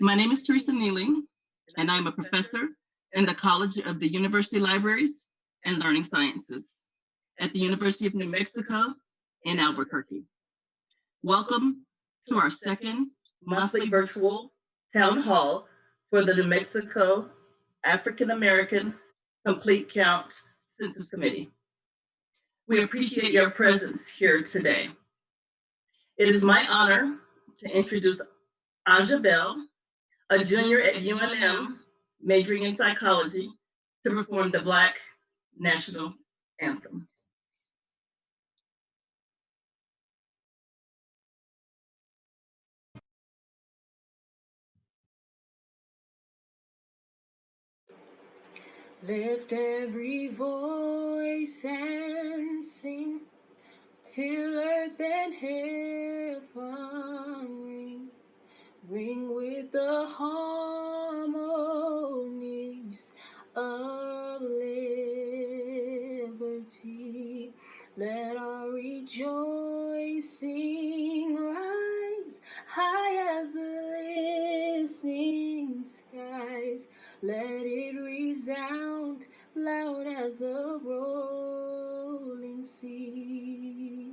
My name is Teresa Nealing, and I'm a professor in the College of the University Libraries and Learning Sciences at the University of New Mexico in Albuquerque. Welcome to our second monthly virtual town hall for the New Mexico African American Complete Count Census Committee. We appreciate your presence here today. It is my honor to introduce Aja Bell, a junior at UNM majoring in psychology, to perform the Black National Anthem. Lift every voice and sing till earth and heaven ring. Ring with the harmonies of liberty. Let our rejoicing rise high as the listening skies. Let it resound loud as the rolling sea.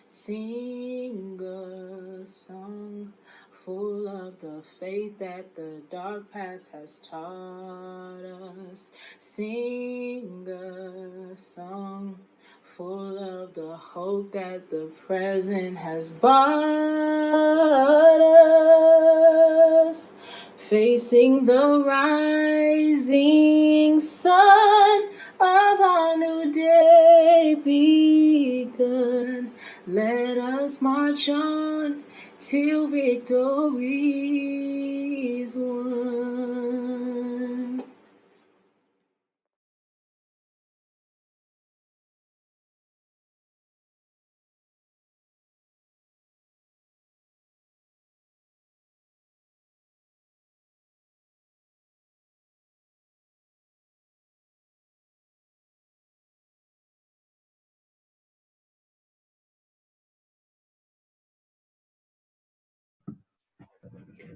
Sing a song full of the faith that the dark past has taught us. Sing a song full of the hope that the present has brought us. Facing the rising sun of our new day begun. Let us march on till victory is won.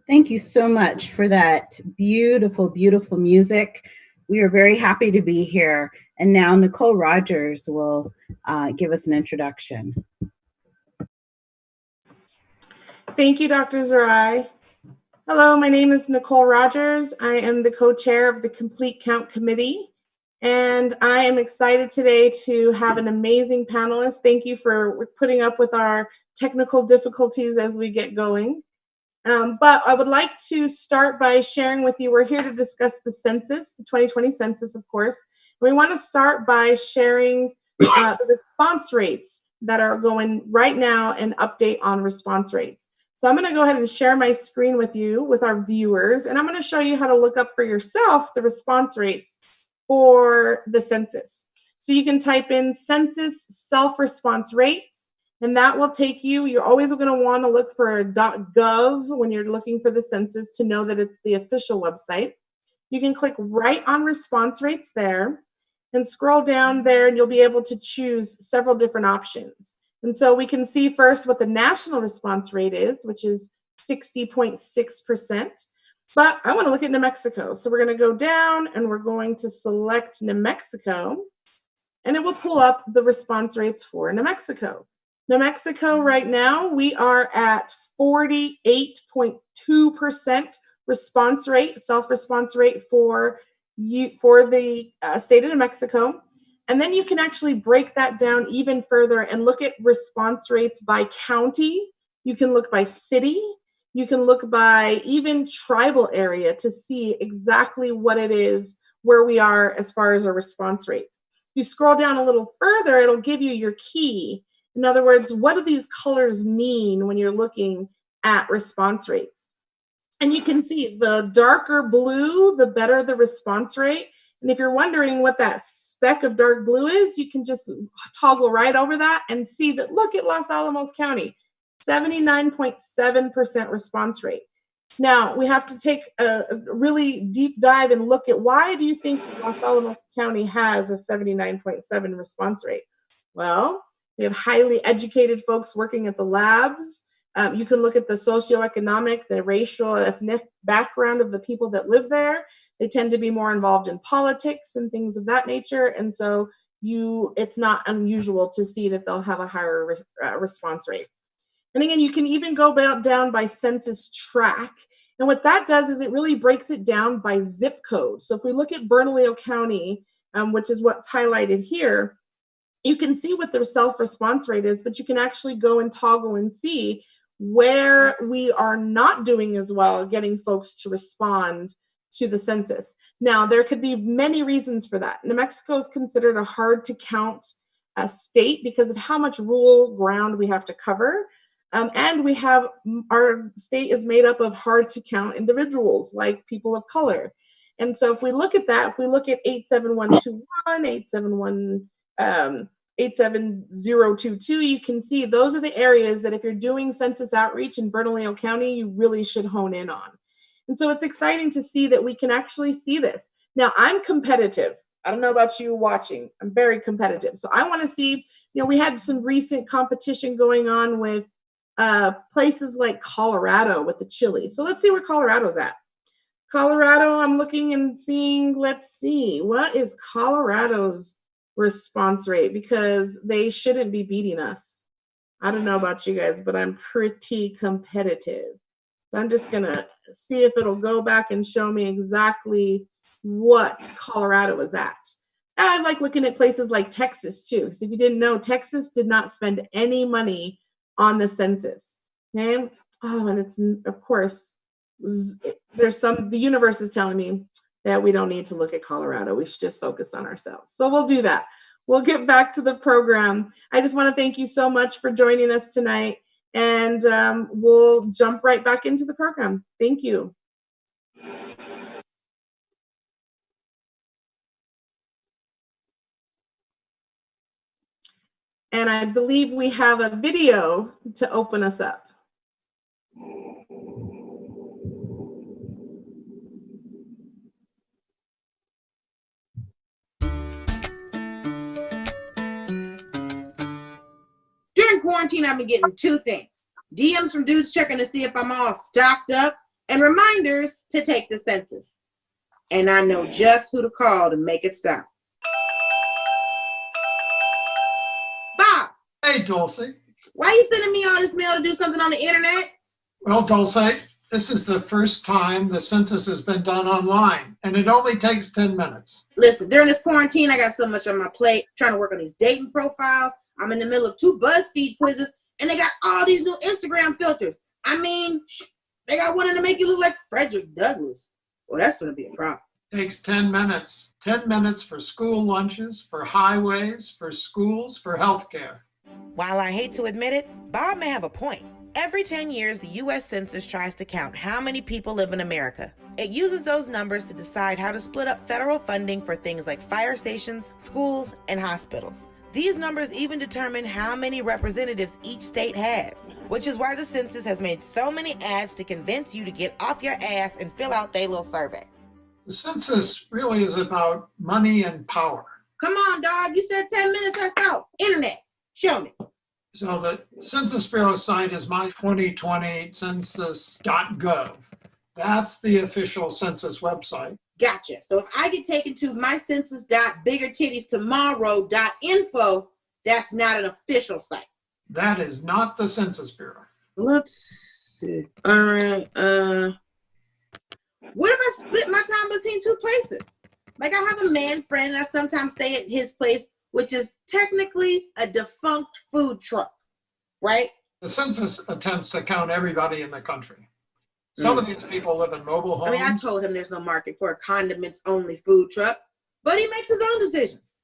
Thank you so much for that beautiful, beautiful music. We are very happy to be here. And now Nicole Rogers will give us an introduction. Thank you, Dr. Zerai. Hello, my name is Nicole Rogers. I am the co-chair of the Complete Count Committee, and I am excited today to have an amazing panelist. Thank you for putting up with our technical difficulties as we get going. But I would like to start by sharing with you, we're here to discuss the census, the 2020 census, of course. We want to start by sharing the response rates that are going right now, and update on response rates. So I'm going to go ahead and share my screen with you, with our viewers, and I'm going to show you how to look up for yourself the response rates for the census. So you can type in census self-response rates, and that will take you, you're always going to want to look for .gov when you're looking for the census to know that it's the official website. You can click right on response rates there and scroll down there, and you'll be able to choose several different options. And so we can see first what the national response rate is, which is 60.6%. But I want to look at New Mexico. So we're going to go down and we're going to select New Mexico, and it will pull up the response rates for New Mexico. New Mexico right now, we are at 48.2% response rate, self-response rate for the state of New Mexico. And then you can actually break that down even further and look at response rates by county. You can look by city. You can look by even tribal area to see exactly what it is, where we are as far as our response rates. If you scroll down a little further, it'll give you your key. In other words, what do these colors mean when you're looking at response rates? And you can see the darker blue, the better the response rate. And if you're wondering what that speck of dark blue is, you can just toggle right over that and see that, look at Los Alamos County, 79.7% response rate. Now, we have to take a really deep dive and look at, why do you think Los Alamos County has a 79.7 response rate? Well, we have highly educated folks working at the labs. You can look at the socioeconomic, the racial, ethnic background of the people that live there. They tend to be more involved in politics and things of that nature. And so it's not unusual to see that they'll have a higher response rate. And again, you can even go down by census tract. And what that does is it really breaks it down by zip code. So if we look at Bernalillo County, which is what's highlighted here, you can see what their self-response rate is, but you can actually go and toggle and see where we are not doing as well getting folks to respond to the census. Now, there could be many reasons for that. New Mexico is considered a hard to count state because of how much rural ground we have to cover. And our state is made up of hard to count individuals like people of color. And so if we look at that, if we look at 87121, 87022, you can see those are the areas that if you're doing census outreach in Bernalillo County, you really should hone in on. And so it's exciting to see that we can actually see this. Now, I'm competitive. I don't know about you watching. I'm very competitive. So I want to see, we had some recent competition going on with places like Colorado with the chili. So let's see where Colorado's at. Colorado, I'm looking and seeing, let's see, what is Colorado's response rate? Because they shouldn't be beating us. I don't know about you guys, but I'm pretty competitive. So I'm just going to see if it'll go back and show me exactly what Colorado is at. I like looking at places like Texas too, because if you didn't know, Texas did not spend any money on the census. Okay. Oh, and it's, of course, the universe is telling me that we don't need to look at Colorado. We should just focus on ourselves. So we'll do that. We'll get back to the program. I just want to thank you so much for joining us tonight, and we'll jump right back into the program. Thank you. And I believe we have a video to open us up. During quarantine, I've been getting two things: DMs from dudes checking to see if I'm all stocked up, and reminders to take the census. And I know just who to call to make it stop. Bob. Hey, Dulcie. Why are you sending me all this mail to do something on the internet? Well, Dulcie, this is the first time the census has been done online, and it only takes 10 minutes. Listen, during this quarantine, I got so much on my plate, trying to work on these dating profiles. I'm in the middle of 2 BuzzFeed quizzes, and they got all these new Instagram filters. I mean, they got one to make you look like Frederick Douglass. Well, that's going to be a problem. Takes 10 minutes. 10 minutes for school lunches, for highways, for schools, for healthcare. While I hate to admit it, Bob may have a point. Every 10 years, the U.S. Census tries to count how many people live in America. It uses those numbers to decide how to split up federal funding for things like fire stations, schools, and hospitals. These numbers even determine how many representatives each state has, which is why the census has made so many ads to convince you to get off your ass and fill out their little survey. The census really is about money and power. Come on, dog. You said 10 minutes. Let's go. Internet. Show me. So the Census Bureau site is my 2020 census.gov. That's the official census website. Gotcha. So if I get taken to mycensus.biggertittiestomorrow.info, that's not an official site. That is not the Census Bureau. Let's see. All right. What if I split my time between 2 places? Like I have a man friend and I sometimes stay at his place, which is technically a defunct food truck, right? The census attempts to count everybody in the country. Some of these people live in mobile homes. I mean, I told him there's no market for a condiments-only food truck, but he makes his own decisions,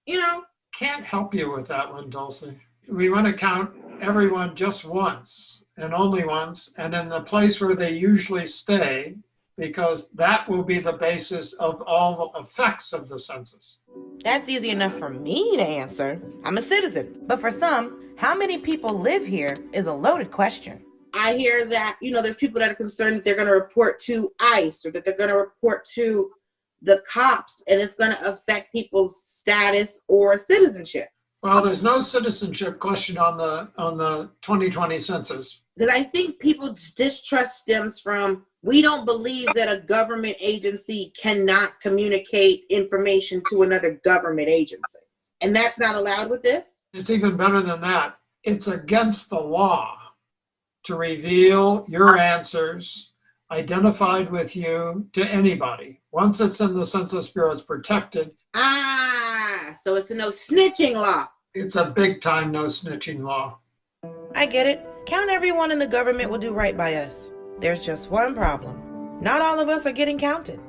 Can't help you with that one, Dulcie. We want to count everyone just once and only once, and in the place where they usually stay, because that will be the basis of all the effects of the census. That's easy enough for me to answer. I'm a citizen. But for some, how many people live here is a loaded question. I hear that, there's people that are concerned that they're going to report to ICE or that they're going to report to the cops, and it's going to affect people's status or citizenship. Well, there's no citizenship question on the 2020 census. Because I think people's distrust stems from, we don't believe that a government agency cannot communicate information to another government agency. And that's not allowed with this? It's even better than that. It's against the law to reveal your answers identified with you to anybody. Once it's in the Census Bureau, it's protected. Ah, so it's a no snitching law. It's a big time no snitching law. I get it. Count everyone in the government will do right by us. There's just one problem. Not all of us are getting counted.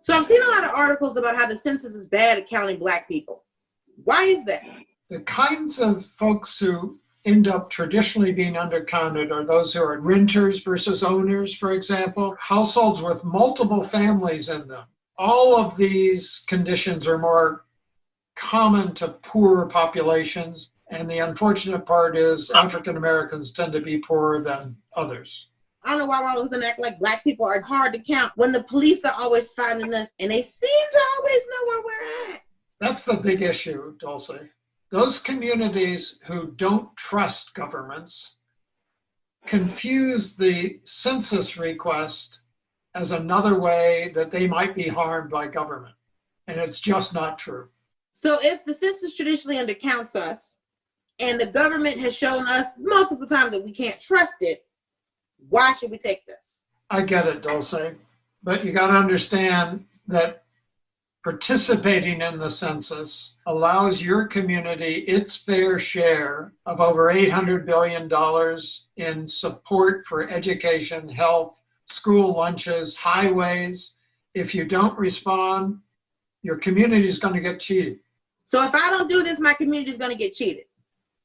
So I've seen a lot of articles about how the census is bad at counting Black people. Why is that? The kinds of folks who end up traditionally being undercounted are those who are renters versus owners, for example, households with multiple families in them. All of these conditions are more common to poorer populations. And the unfortunate part is African Americans tend to be poorer than others. I don't know why we're always gonna act like Black people are hard to count when the police are always finding us and they seem to always know where we're at. That's the big issue, Dulce. Those communities who don't trust governments confuse the census request as another way that they might be harmed by government. And it's just not true. So if the census traditionally undercounts us, and the government has shown us multiple times that we can't trust it, why should we take this? I get it, Dulce, but you got to understand that participating in the census allows your community its fair share of over $800 billion in support for education, health, school lunches, highways. If you don't respond, your community is going to get cheated. So if I don't do this, my community is going to get cheated.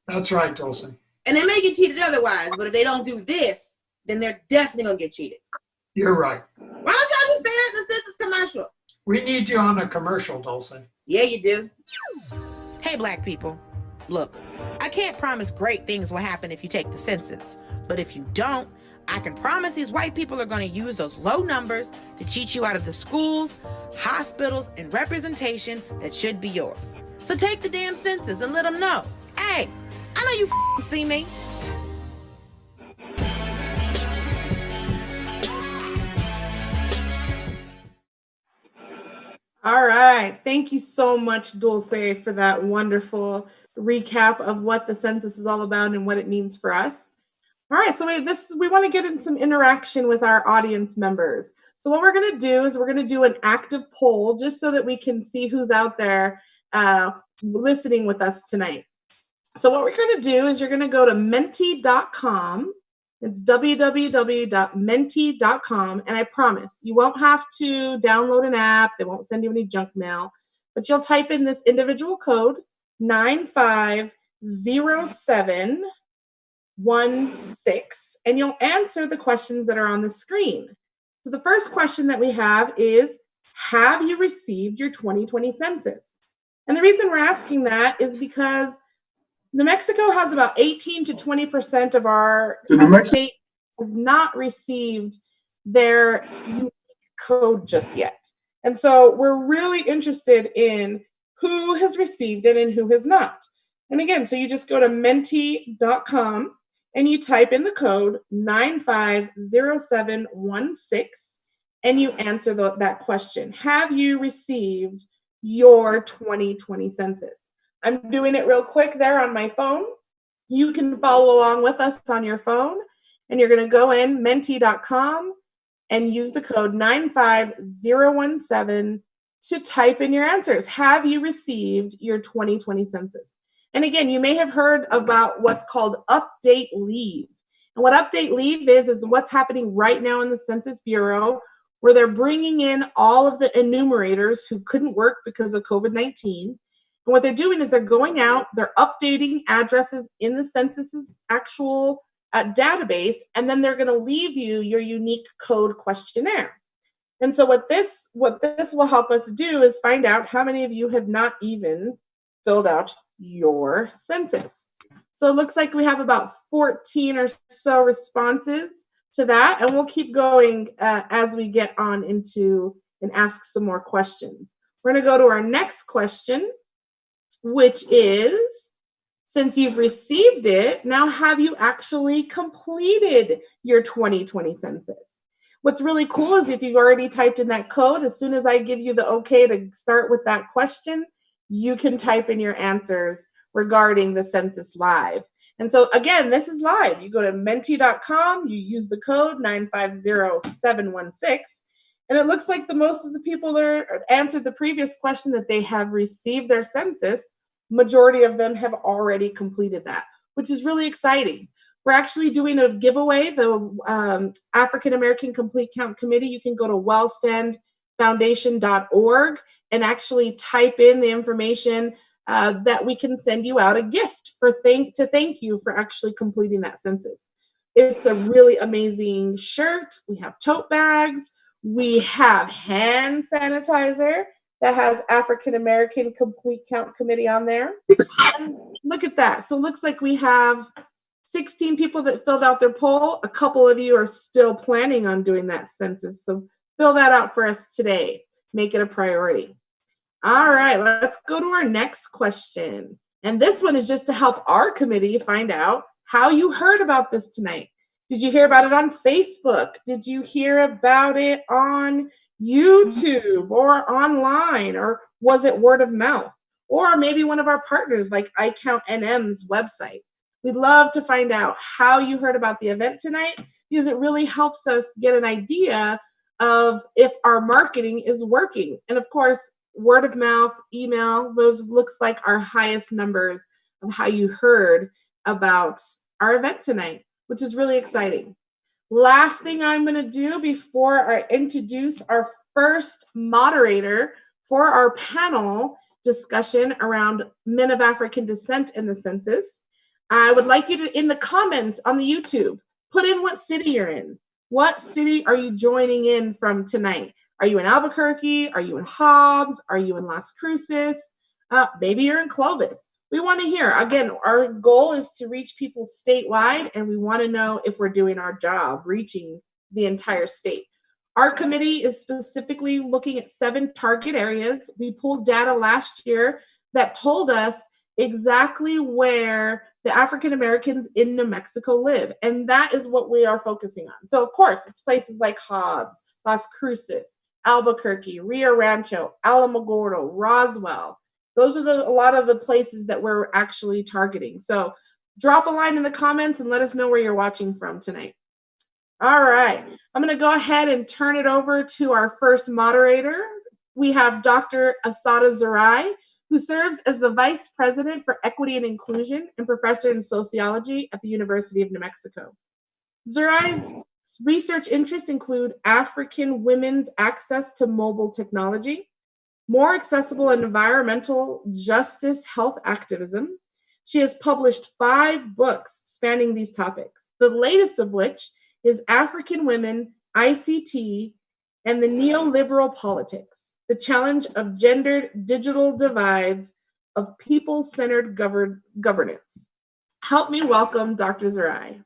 That's right, Dulce. And they may get cheated otherwise, but if they don't do this, then they're definitely going to get cheated. You're right. Why don't y'all just say that in the census commercial? We need you on a commercial, Dulce. Yeah, you do. Hey, Black people. Look, I can't promise great things will happen if you take the census. But if you don't, I can promise these white people are going to use those low numbers to cheat you out of the schools, hospitals, and representation that should be yours. So take the damn census and let them know. Hey, I know you see me. All right. Thank you so much, Dulce, for that wonderful recap of what the census is all about and what it means for us. All right, so we want to get in some interaction with our audience members. So what we're going to do is we're going to do an active poll just so that we can see who's out there listening with us tonight. So what we're going to do is you're going to go to menti.com. It's www.menti.com. And I promise you won't have to download an app. They won't send you any junk mail, but you'll type in this individual code 950716 and you'll answer the questions that are on the screen. So the first question that we have is, have you received your 2020 census? And the reason we're asking that is because New Mexico has about 18 to 20% of our state has not received their unique code just yet. And so we're really interested in who has received it and who has not. And again, so you just go to menti.com and you type in the code 950716 and you answer that question. Have you received your 2020 census? I'm doing it real quick there on my phone. You can follow along with us on your phone, and you're going to go in menti.com and use the code 95017 to type in your answers. Have you received your 2020 census? And again, you may have heard about what's called update leave. And what update leave is what's happening right now in the Census Bureau, where they're bringing in all of the enumerators who couldn't work because of COVID-19. And what they're doing is they're going out, they're updating addresses in the census's actual database, and then they're going to leave you your unique code questionnaire. And so what this will help us do is find out how many of you have not even filled out your census. So it looks like we have about 14 or so responses to that, and we'll keep going as we get on into and ask some more questions. We're going to go to our next question, which is, Since you've received it, now have you actually completed your 2020 census? What's really cool is if you've already typed in that code, as soon as I give you the okay to start with that question, you can type in your answers regarding the Census Live. And so again, this is live. You go to menti.com, you use the code 950716, and it looks like most of the people that answered the previous question that they have received their census, majority of them have already completed that, which is really exciting. We're actually doing a giveaway, the African American Complete Count Committee. You can go to wellstandfoundation.org and actually type in the information that we can send you out a gift to thank you for actually completing that census. It's a really amazing shirt. We have tote bags. We have hand sanitizer that has African American Complete Count Committee on there. And look at that. So it looks like we have 16 people that filled out their poll. A couple of you are still planning on doing that census. So fill that out for us today. Make it a priority. All right, let's go to our next question. And this one is just to help our committee find out how you heard about this tonight. Did you hear about it on Facebook? Did you hear about it on YouTube or online? Or was it word of mouth? Or maybe one of our partners like iCountNM's website. We'd love to find out how you heard about the event tonight, because it really helps us get an idea of if our marketing is working. And of course, word of mouth, email, those looks like our highest numbers of how you heard about our event tonight, which is really exciting. Last thing I'm going to do before I introduce our first moderator for our panel discussion around men of African descent in the census, I would like you to, in the comments on the YouTube, put in what city you're in. What city are you joining in from tonight? Are you in Albuquerque? Are you in Hobbs? Are you in Las Cruces? Maybe you're in Clovis. We want to hear. Again, our goal is to reach people statewide, and we want to know if we're doing our job reaching the entire state. Our committee is specifically looking at 7 target areas. We pulled data last year that told us exactly where the African Americans in New Mexico live. And that is what we are focusing on. So of course, it's places like Hobbs, Las Cruces, Albuquerque, Rio Rancho, Alamogordo, Roswell. Those are a lot of the places that we're actually targeting. So drop a line in the comments and let us know where you're watching from tonight. All right, I'm going to go ahead and turn it over to our first moderator. We have Dr. Assata Zerai, who serves as the Vice President for Equity and Inclusion and Professor in Sociology at the University of New Mexico. Zerai's research interests include African women's access to mobile technology, more accessible and environmental justice health activism. She has published 5 books spanning these topics, the latest of which is African Women, ICT, and the Neoliberal Politics, the Challenge of Gendered Digital Divides of People-Centered Governance. Help me welcome Dr. Zerai.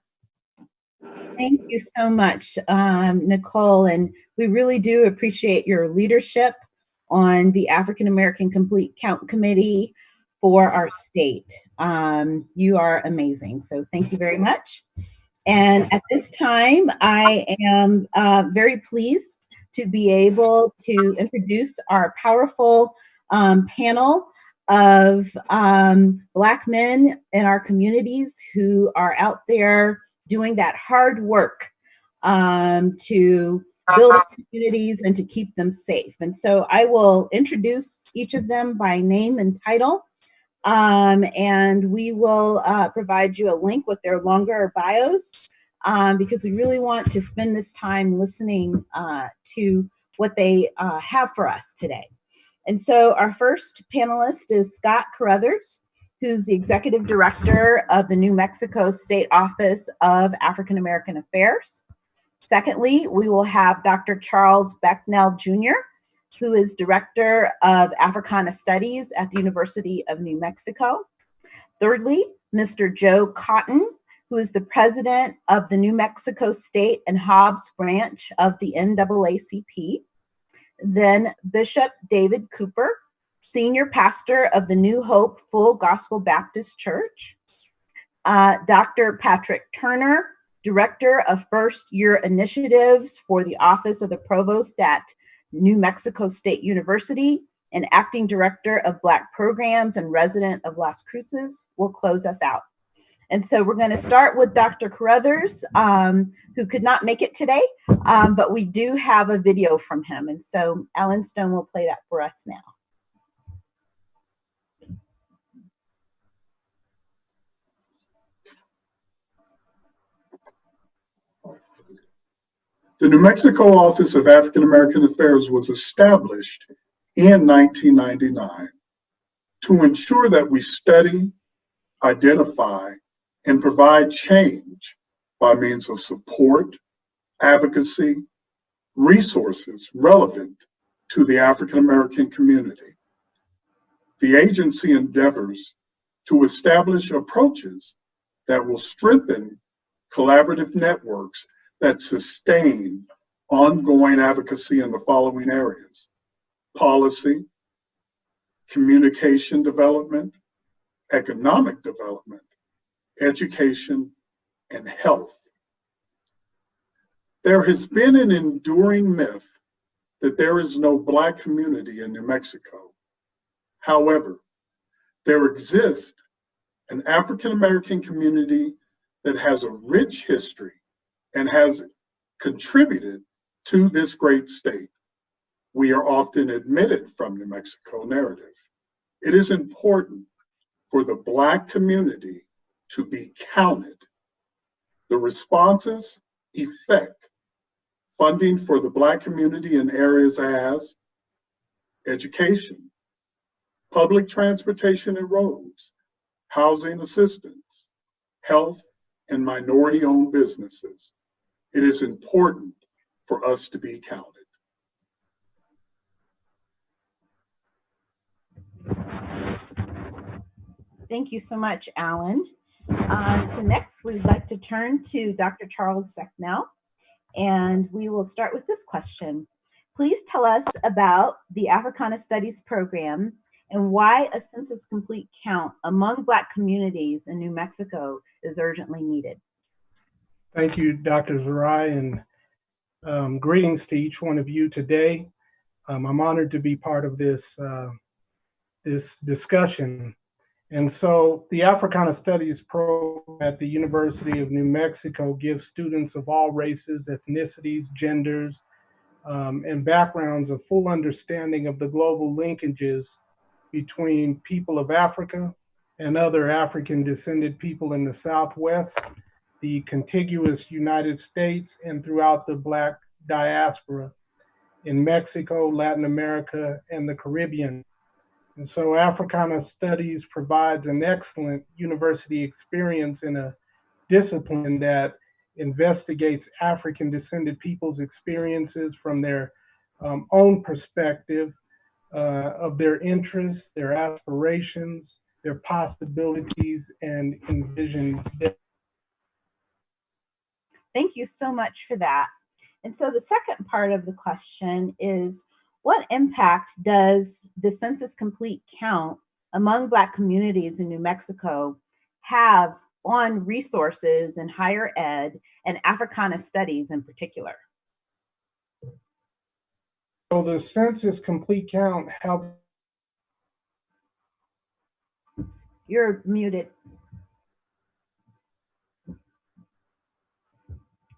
Thank you so much, Nicole, and we really do appreciate your leadership on the African American Complete Count Committee for our state. You are amazing, so thank you very much. And at this time, I am very pleased to be able to introduce our powerful panel of Black men in our communities who are out there doing that hard work to build communities and to keep them safe. And so I will introduce each of them by name and title, and we will provide you a link with their longer bios, because we really want to spend this time listening to what they have for us today. And so our first panelist is Scott Carruthers, who's the Executive Director of the New Mexico State Office of African American Affairs. Secondly, we will have Dr. Charles Becknell Jr., who is Director of Africana Studies at the University of New Mexico. Thirdly, Mr. Joe Cotton, who is the President of the New Mexico State and Hobbs branch of the NAACP. Then Bishop David Cooper, Senior Pastor of the New Hope Full Gospel Baptist Church. Dr. Patrick Turner, Director of First Year Initiatives for the Office of the Provost at New Mexico State University and Acting Director of Black Programs and resident of Las Cruces, will close us out. And so we're going to start with Dr. Carruthers, who could not make it today, but we do have a video from him. And so Alan Stone will play that for us now. The New Mexico Office of African American Affairs was established in 1999 to ensure that we study, identify, and provide change by means of support, advocacy, resources relevant to the African American community. The agency endeavors to establish approaches that will strengthen collaborative networks that sustain ongoing advocacy in the following areas: policy, communication development, economic development, education, and health. There has been an enduring myth that there is no Black community in New Mexico. However, there exists an African American community that has a rich history and has contributed to this great state. We are often omitted from New Mexico narrative. It is important for the Black community to be counted. The responses affect funding for the Black community in areas as education, public transportation and roads, housing assistance, health, and minority-owned businesses. It is important for us to be counted. Thank you so much, Alan. So next, we'd like to turn to Dr. Charles Becknell, and we will start with this question. Please tell us about the Africana Studies program and why a census complete count among Black communities in New Mexico is urgently needed. Thank you, Dr. Zerai, and greetings to each one of you today. I'm honored to be part of this discussion. And so the Africana Studies program at the University of New Mexico gives students of all races, ethnicities, genders, and backgrounds a full understanding of the global linkages between people of Africa and other African descended people in the Southwest, the contiguous United States, and throughout the Black diaspora in Mexico, Latin America, and the Caribbean. And so Africana Studies provides an excellent university experience in a discipline that investigates African descended people's experiences from their own perspective of their interests, their aspirations, their possibilities, and envision. Thank you so much for that. And so the second part of the question is, what impact does the census complete count among Black communities in New Mexico have on resources in higher ed and Africana studies in particular? So the census complete count helps. You're muted.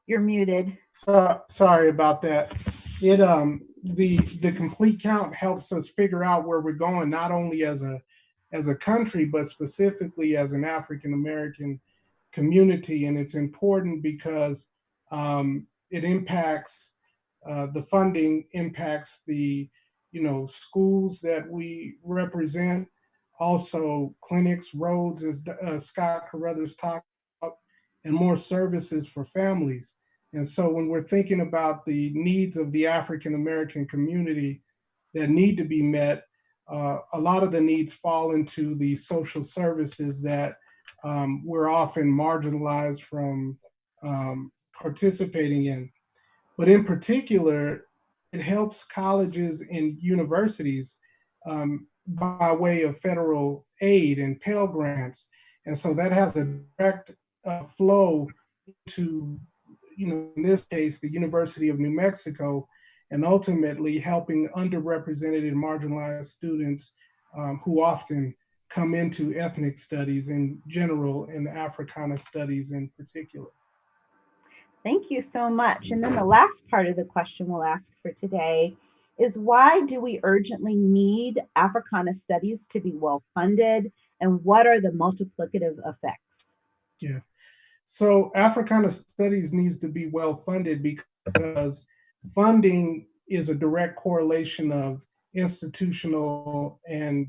You're muted. Sorry about that. The complete count helps us figure out where we're going, not only as a country, but specifically as an African American community. And it's important because it impacts the funding, impacts the schools that we represent, also clinics, roads, as Scott Carruthers talked about, and more services for families. And so when we're thinking about the needs of the African American community that need to be met, a lot of the needs fall into the social services that we're often marginalized from participating in. But in particular, it helps colleges and universities by way of federal aid and Pell Grants. And so that has a direct flow to, in this case, the University of New Mexico, and ultimately helping underrepresented and marginalized students who often come into ethnic studies in general and Africana studies in particular. Thank you so much. And then the last part of the question we'll ask for today is, why do we urgently need Africana studies to be well funded, and what are the multiplicative effects? Yeah. So Africana studies needs to be well funded because funding is a direct correlation of institutional and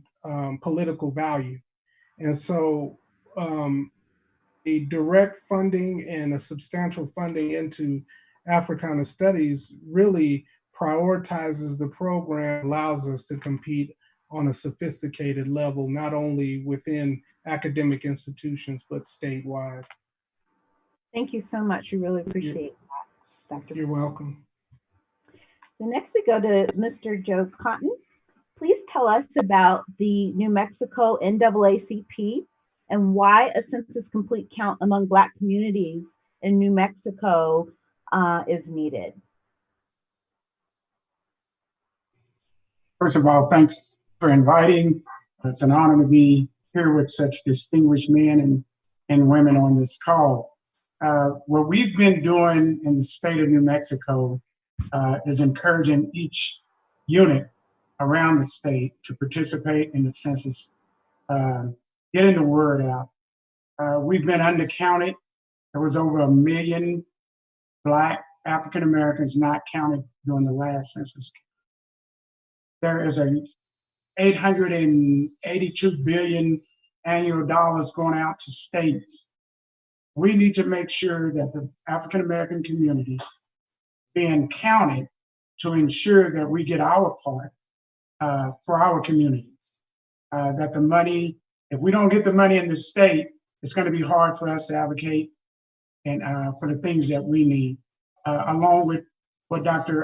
political value. And so a direct funding and a substantial funding into Africana studies really prioritizes the program, allows us to compete on a sophisticated level, not only within academic institutions, but statewide. Thank you so much. We really appreciate that, Dr. You're welcome. So next we go to Mr. Joe Cotton. Please tell us about the New Mexico NAACP and why a census complete count among Black communities in New Mexico is needed. First of all, thanks for inviting. It's an honor to be here with such distinguished men and women on this call. What we've been doing in the state of New Mexico is encouraging each unit around the state to participate in the census, getting the word out. We've been undercounted. There was over 1 million Black African Americans not counted during the last census. There is a $882 billion annual dollars going out to states. We need to make sure that the African American community being counted to ensure that we get our part for our communities. That the money, if we don't get the money in the state, it's going to be hard for us to advocate and for the things that we need, along with what Dr.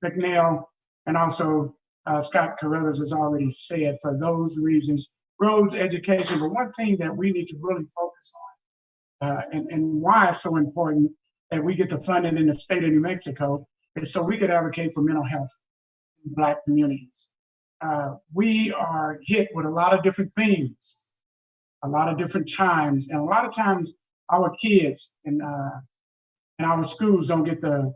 McNeil and also Scott Carruthers has already said. For those reasons, roads, education, but one thing that we need to really focus on, and why it's so important that we get the funding in the state of New Mexico, is so we could advocate for mental health in Black communities. We are hit with a lot of different things, a lot of different times, and a lot of times our kids and our schools don't get the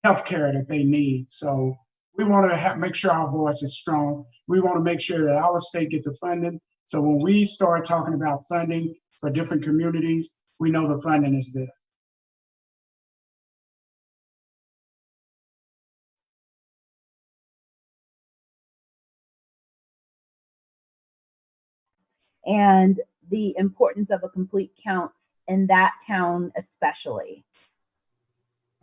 health care that they need. So we want to make sure our voice is strong. We want to make sure that our state get the funding. So when we start talking about funding for different communities, we know the funding is there. And the importance of a complete count in that town especially.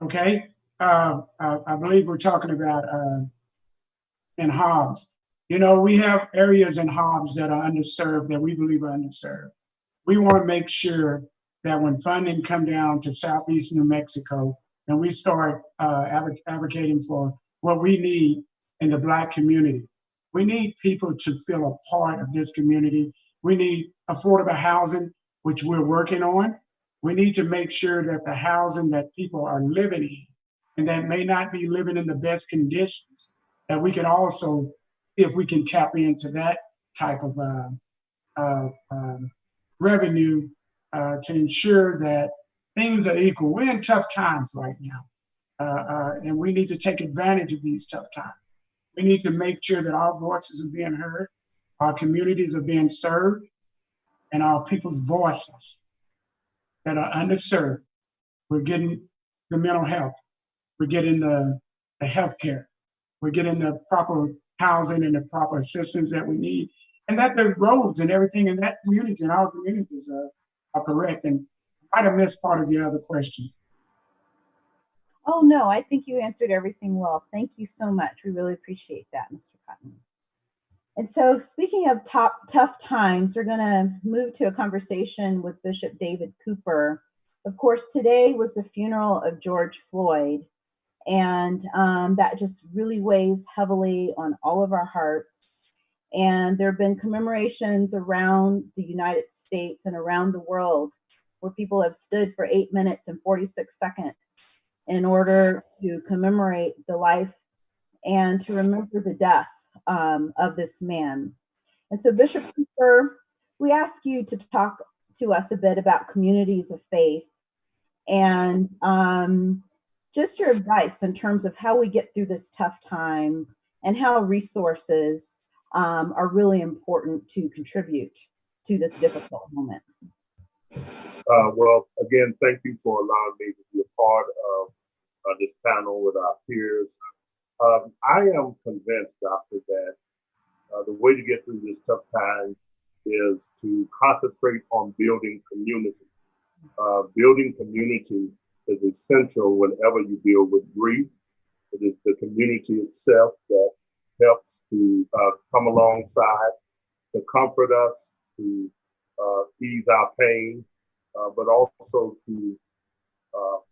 Okay, I believe we're talking about in Hobbs. You know, we have areas in Hobbs that are underserved, that we believe are underserved. We want to make sure that when funding come down to Southeast New Mexico and we start advocating for what we need in the Black community, we need people to feel a part of this community. We need affordable housing, which we're working on. We need to make sure that the housing that people are living in and that may not be living in the best conditions, that we can also see if we can tap into that type of revenue to ensure that things are equal. We're in tough times right now, and we need to take advantage of these tough times. We need to make sure that our voices are being heard, our communities are being served, and our people's voices that are underserved. We're getting the mental health, we're getting the health care, we're getting the proper housing and the proper assistance that we need, and that the roads and everything in that community and our communities are correct. And I might have missed part of your other question. Oh no, I think you answered everything well. Thank you so much. We really appreciate that, Mr. Cotton. And so speaking of tough times, we're gonna move to a conversation with Bishop David Cooper. Of course, today was the funeral of George Floyd, and that just really weighs heavily on all of our hearts. And there have been commemorations around the United States and around the world where people have stood for 8 minutes and 46 seconds in order to commemorate the life and to remember the death of this man. And so, Bishop Cooper, we ask you to talk to us a bit about communities of faith and just your advice in terms of how we get through this tough time and how resources are really important to contribute to this difficult moment. Well, again, thank you for allowing me to be a part of this panel with our peers. I am convinced, Doctor, that the way to get through this tough time is to concentrate on building community. Building community is essential whenever you deal with grief. It is the community itself that helps to come alongside, to comfort us, to ease our pain, but also to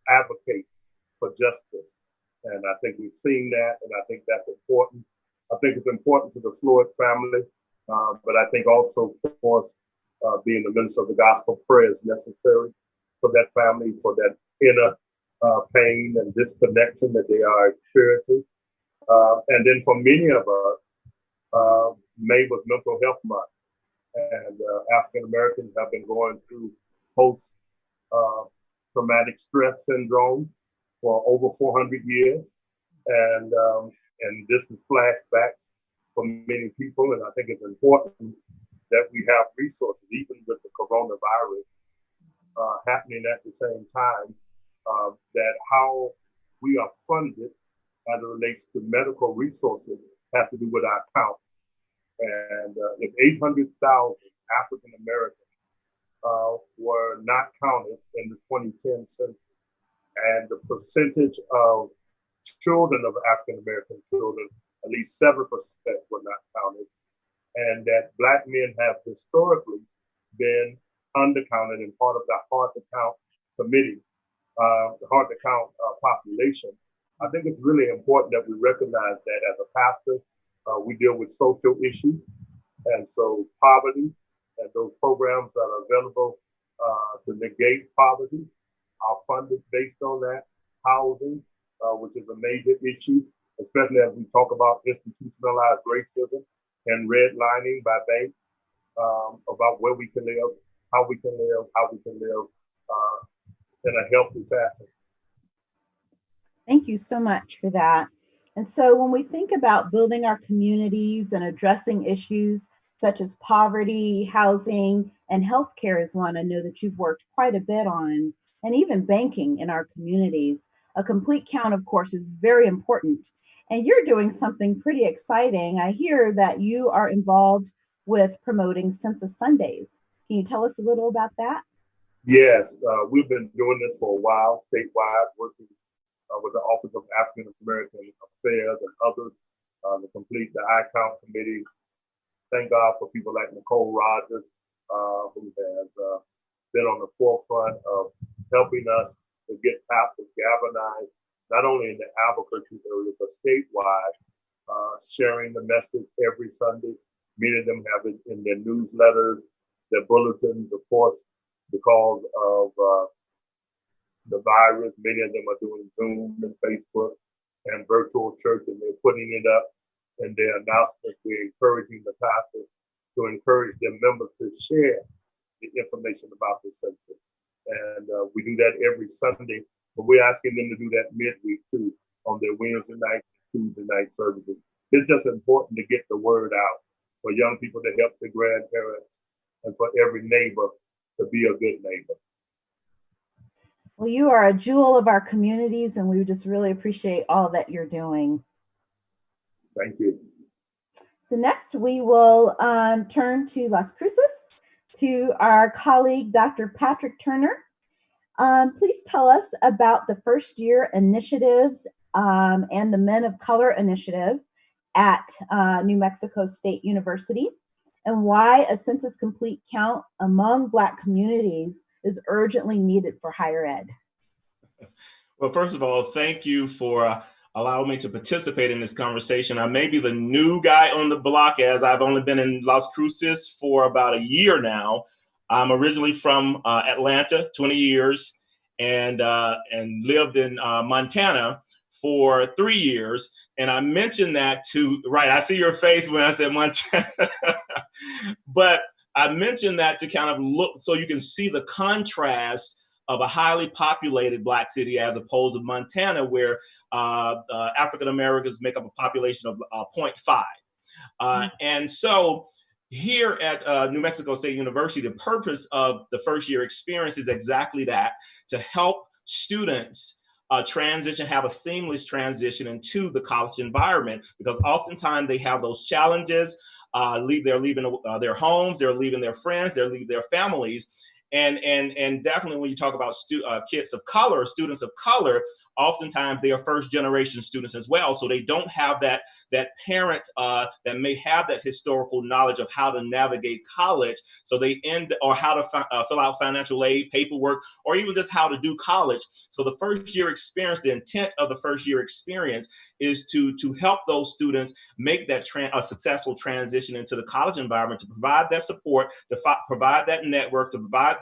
advocate for justice. And I think we've seen that, and I think that's important. I think it's important to the Floyd family, but I think also, of course, being the minister of the gospel, prayer is necessary for that family, for that inner pain and disconnection that they are experiencing. And then for many of us, May was Mental Health Month, and African Americans have been going through post-traumatic stress syndrome for over 400 years. And this is flashbacks for many people. And I think it's important that we have resources, even with the coronavirus happening at the same time, that how we are funded as it relates to medical resources has to do with our count. And if 800,000 African Americans were not counted in the 2010 census, and the percentage of children of African American children, at least 7% were not counted, and that Black men have historically been undercounted in part of the hard to count committee, the hard to count population. I think it's really important that we recognize that as a pastor, we deal with social issues. And so poverty and those programs that are available to negate poverty are funded based on that. Housing, which is a major issue, especially as we talk about institutionalized racism and redlining by banks, about where we can live, how we can live, in a healthy fashion. Thank you so much for that. And so when we think about building our communities and addressing issues such as poverty, housing, and healthcare is one I know that you've worked quite a bit on, and even banking in our communities. A complete count, of course, is very important. And you're doing something pretty exciting. I hear that you are involved with promoting Census Sundays. Can you tell us a little about that? Yes, we've been doing this for a while, statewide, working with the Office of African American Affairs and others to complete the I-Count committee. Thank God for people like Nicole Rogers, who has been on the forefront of helping us to get pastors galvanized, not only in the Albuquerque area, but statewide, sharing the message every Sunday. Many of them have it in their newsletters, their bulletins, of course, because of the virus. Many of them are doing Zoom and Facebook and virtual church, and they're putting it up in their announcements. We're encouraging the pastors to encourage their members to share the information about the census. And we do that every Sunday, but we're asking them to do that midweek too, on their Wednesday night, Tuesday night services. It's just important to get the word out for young people to help their grandparents and for every neighbor to be a good neighbor. Well, you are a jewel of our communities, and we just really appreciate all that you're doing. Thank you. So next we will turn to Las Cruces, to our colleague, Dr. Patrick Turner. Please tell us about the first year initiatives and the Men of Color initiative at New Mexico State University, and why a census complete count among Black communities is urgently needed for higher ed. Well, first of all, thank you for allow me to participate in this conversation. I may be the new guy on the block, as I've only been in Las Cruces for about a year now. I'm originally from Atlanta, 20 years, and lived in Montana for 3 years. And I mentioned that right, I see your face when I said Montana, but I mentioned that to kind of look, so you can see the contrast of a highly populated Black city as opposed to Montana, where African Americans make up a population of 0.5. And so here at New Mexico State University, the purpose of the first year experience is exactly that, to help students transition, have a seamless transition into the college environment, because oftentimes they have those challenges. They're leaving their homes, they're leaving their friends, they're leaving their families. And definitely when you talk about kids of color, students of color, oftentimes they are first generation students as well. So they don't have that parent that may have that historical knowledge of how to navigate college. So they or how to fill out financial aid paperwork, or even just how to do college. So the first year experience, the intent of the first year experience is to help those students make that a successful transition into the college environment, to provide that support, to provide that network, to provide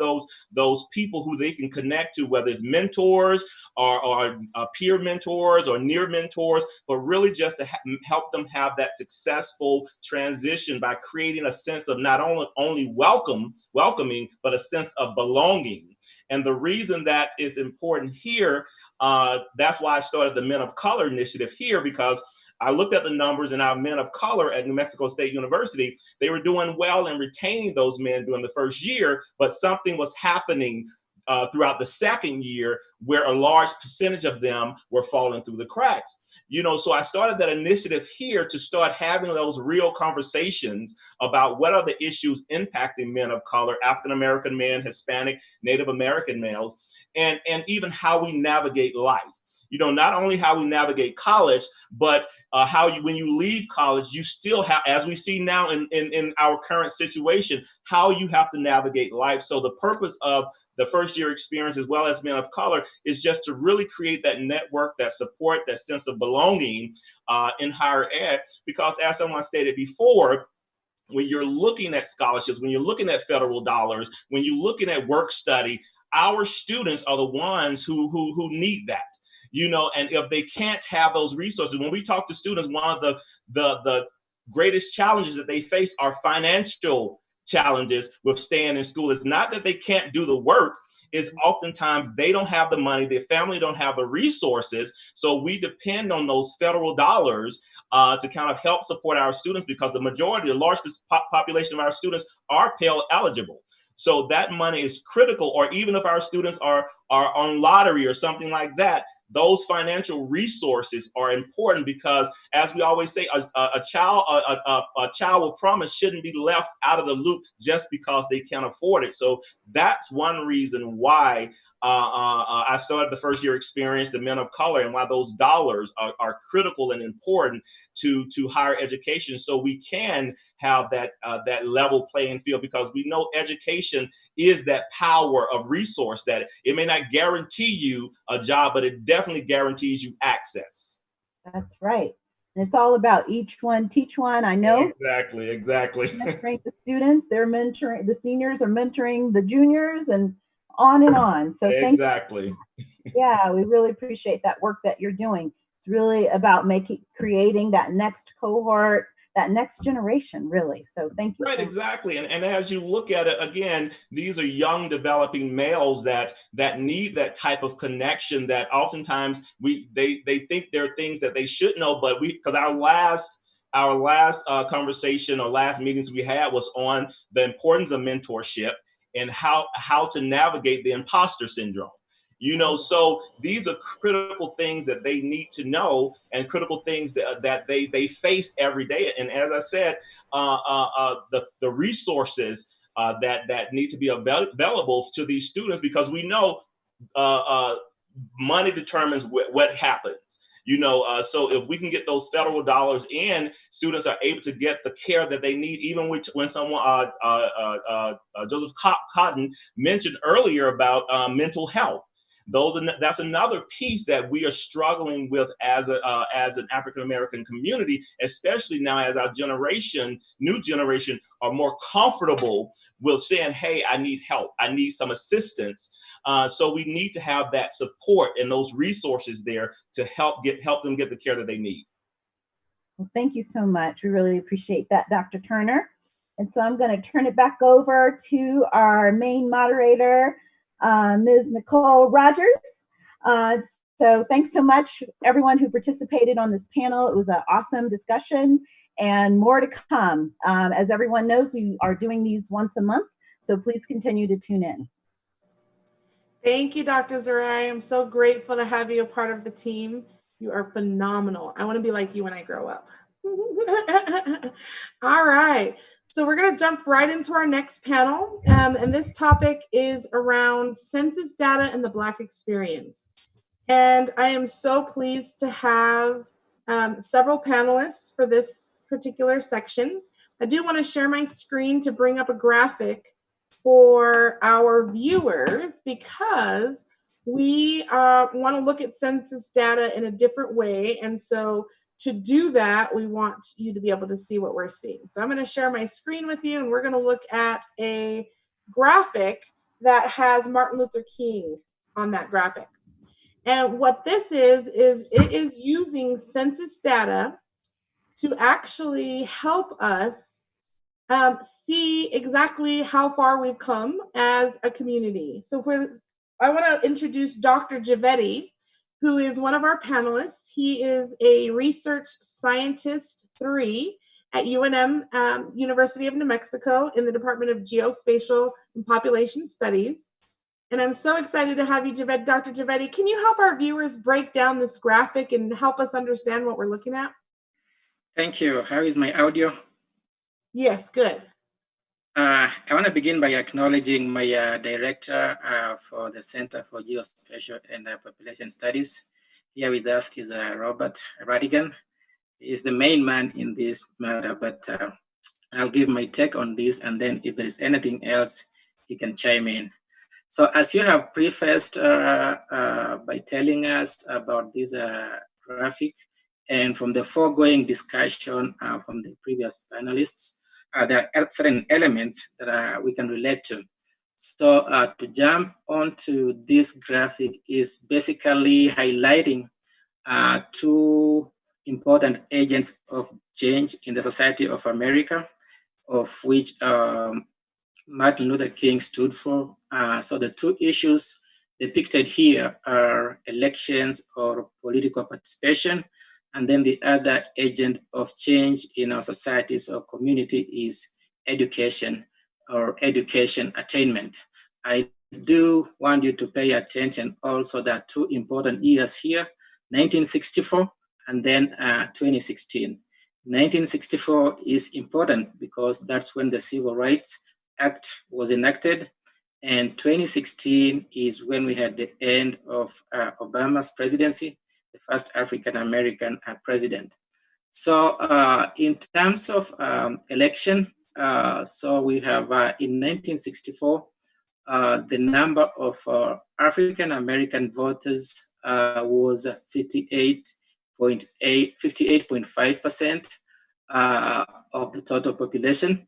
those people who they can connect to, whether it's mentors or peer mentors or near mentors, but really just to help them have that successful transition by creating a sense of not only welcoming, but a sense of belonging. And the reason that is important here, that's why I started the Men of Color initiative here, because I looked at the numbers, and our men of color at New Mexico State University, they were doing well in retaining those men during the first year, but something was happening throughout the second year where a large percentage of them were falling through the cracks. So I started that initiative here to start having those real conversations about what are the issues impacting men of color, African-American men, Hispanic, Native American males, and even how we navigate life. Not only how we navigate college, but when you leave college, you still have, as we see now in our current situation, how you have to navigate life. So the purpose of the first year experience, as well as Men of Color, is just to really create that network, that support, that sense of belonging in higher ed. Because as someone stated before, when you're looking at scholarships, when you're looking at federal dollars, when you're looking at work study, our students are the ones who need that. And if they can't have those resources, when we talk to students, one of the greatest challenges that they face are financial challenges with staying in school. It's not that they can't do the work, it's oftentimes they don't have the money, their family don't have the resources. So we depend on those federal dollars to kind of help support our students, because the large population of our students are Pell eligible. So that money is critical. Or even if our students are on lottery or something like that, those financial resources are important, because, as we always say, a child with promise shouldn't be left out of the loop just because they can't afford it. So that's one reason why I started the first year experience, the Men of Color, and why those dollars are critical and important to higher education, so we can have that level playing field, because we know education is that power of resource, that it may not guarantee you a job, but it definitely guarantees you access. That's right. And it's all about each one, teach one. I know. Exactly. Mentoring the students, they're mentoring, the seniors are mentoring the juniors, and on and on. So exactly. Yeah, we really appreciate that work that you're doing. It's really about creating that next cohort, that next generation, really. So thank you. Right, exactly. And as you look at it, again, these are young developing males that need that type of connection, that oftentimes they think there are things that they should know, but because our last conversation or last meetings we had was on the importance of mentorship and how to navigate the imposter syndrome. So these are critical things that they need to know, and critical things that they face every day. And as I said, the resources that need to be available to these students, because we know money determines what happens. So if we can get those federal dollars in, students are able to get the care that they need. Even when someone, Joseph Cotton mentioned earlier about mental health. That's another piece that we are struggling with as an African American community, especially now as our new generation, are more comfortable with saying, "Hey, I need help. I need some assistance." So we need to have that support and those resources there to help them get the care that they need. Well, thank you so much. We really appreciate that, Dr. Turner. And so I'm going to turn it back over to our main moderator, Ms. Nicole Rogers. So thanks so much, everyone who participated on this panel. It was an awesome discussion and more to come. As everyone knows, we are doing these once a month, so please continue to tune in. Thank you, Dr. Zerai. I'm so grateful to have you a part of the team. You are phenomenal. I want to be like you when I grow up. All right. So we're going to jump right into our next panel. And this topic is around census data and the Black experience. And I am so pleased to have several panelists for this particular section. I do want to share my screen to bring up a graphic for our viewers because we want to look at census data in a different way. And so to do that, we want you to be able to see what we're seeing. So I'm going to share my screen with you, and we're going to look at a graphic that has Martin Luther King on that graphic. And what this is it is using census data to actually help us see exactly how far we've come as a community. So I want to introduce Dr. Javetti, who is one of our panelists. He is a research scientist 3 at UNM, University of New Mexico, in the Department of Geospatial and Population Studies. And I'm so excited to have you, Dr. Javetti. Can you help our viewers break down this graphic and help us understand what we're looking at? Thank you. How is my audio? Yes, good. I want to begin by acknowledging my director for the Center for Geospatial and Population Studies. Here with us is Robert Radigan. He is the main man in this matter, but I'll give my take on this, and then if there is anything else, he can chime in. So as you have prefaced by telling us about this graphic, and from the foregoing discussion from the previous panelists, there are certain elements that we can relate to. So to jump onto this graphic is basically highlighting two important agents of change in the society of America, of which Martin Luther King stood for. So the two issues depicted here are elections or political participation, and then the other agent of change in our societies or community is education or education attainment. I do want you to pay attention also that two important years here, 1964 and then 2016. 1964 is important because that's when the Civil Rights Act was enacted, and 2016 is when we had the end of Obama's presidency, the first African-American president. So in terms of election, so we have in 1964, the number of African-American voters was 58.5% of the total population.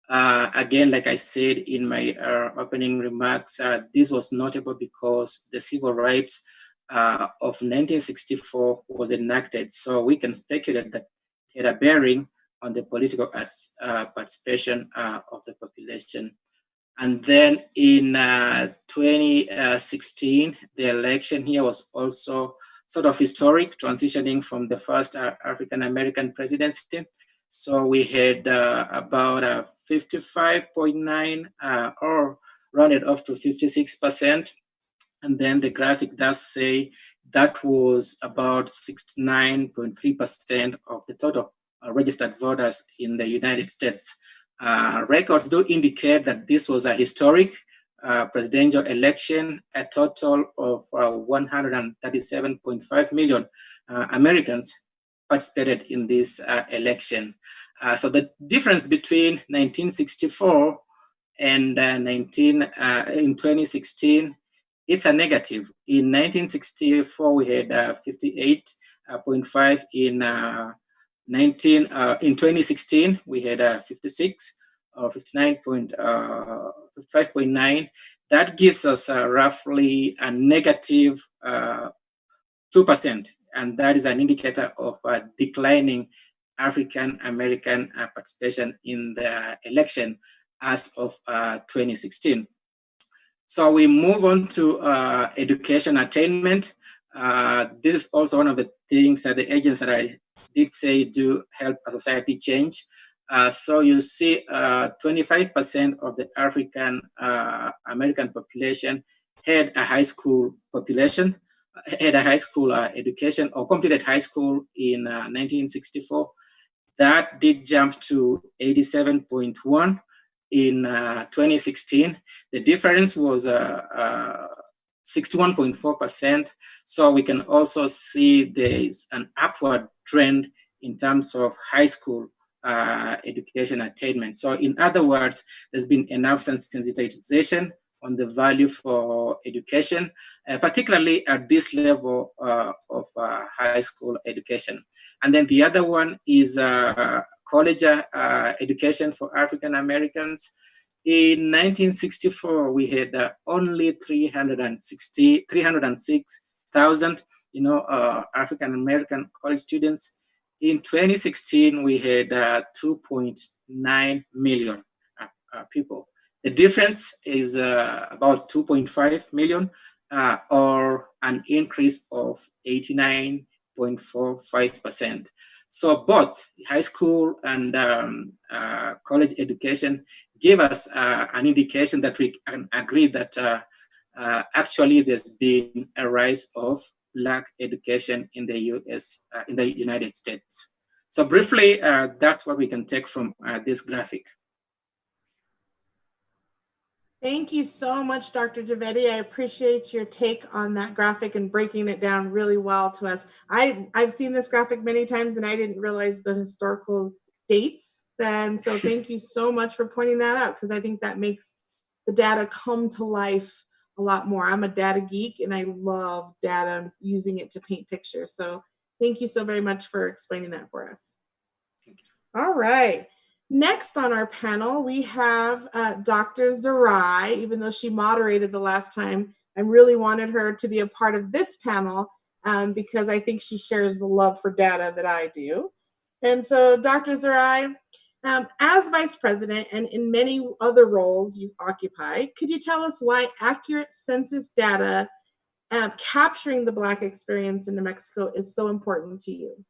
Again, like I said in my opening remarks, this was notable because the Civil Rights of 1964 was enacted. So we can speculate that it had a bearing on the political participation of the population. And then in 2016, the election here was also sort of historic, transitioning from the first African-American presidency. So we had about 55.9 or rounded up to 56%. And then the graphic does say that was about 69.3% of the total registered voters in the United States. Records do indicate that this was a historic presidential election. A total of 137.5 million Americans participated in this election. So the difference between 1964 and in 2016 it's a negative. In 1964, we had 58.5. In 2016, we had 56 or 55.9. That gives us roughly a negative 2%, and that is an indicator of declining African American participation in the election as of 2016. So we move on to education attainment. This is also one of the things that the agents that I did say do help a society change. So you see 25% of the African American population had a high school population, had a high school education or completed high school in 1964. That did jump to 87.1 in 2016. The difference was 61.4%. So we can also see there's an upward trend in terms of high school education attainment. So in other words, there's been enough sensitization on the value for education, particularly at this level of high school education. And then the other one is college education for African Americans. In 1964, we had only 306,000, African American college students. In 2016, we had 2.9 million people. The difference is about 2.5 million, or an increase of 89.45%. So both high school and college education give us an indication that we can agree that actually there's been a rise of Black education in the US, in the United States. So briefly, that's what we can take from this graphic. Thank you so much, Dr. Javetti. I appreciate your take on that graphic and breaking it down really well to us. I've seen this graphic many times and I didn't realize the historical dates then. So thank you so much for pointing that out, because I think that makes the data come to life a lot more. I'm a data geek and I love data, using it to paint pictures. So thank you so very much for explaining that for us. All right. Next on our panel, we have Dr. Zerai. Even though she moderated the last time, I really wanted her to be a part of this panel because I think she shares the love for data that I do. And so, Dr. Zerai, as Vice President and in many other roles you occupy, could you tell us why accurate census data capturing the Black experience in New Mexico is so important to you?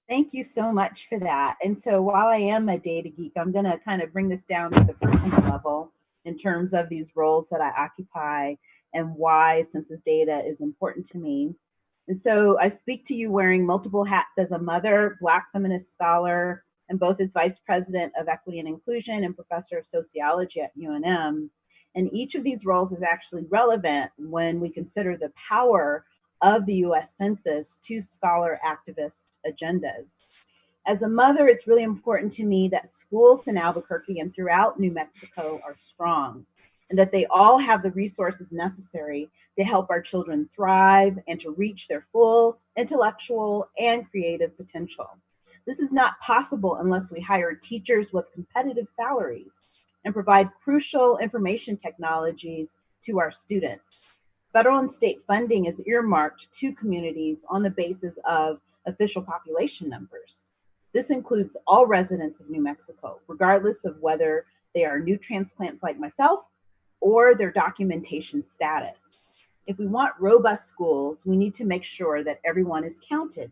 Thank you so much for that. And so while I am a data geek, I'm going to kind of bring this down to the personal level in terms of these roles that I occupy and why census data is important to me. And so I speak to you wearing multiple hats as a mother, Black feminist scholar, and both as Vice President of Equity and Inclusion and Professor of Sociology at UNM. And each of these roles is actually relevant when we consider the power of the US Census to scholar activist agendas. As a mother, it's really important to me that schools in Albuquerque and throughout New Mexico are strong, and that they all have the resources necessary to help our children thrive and to reach their full intellectual and creative potential. This is not possible unless we hire teachers with competitive salaries and provide crucial information technologies to our students. Federal and state funding is earmarked to communities on the basis of official population numbers. This includes all residents of New Mexico, regardless of whether they are new transplants like myself or their documentation status. If we want robust schools, we need to make sure that everyone is counted.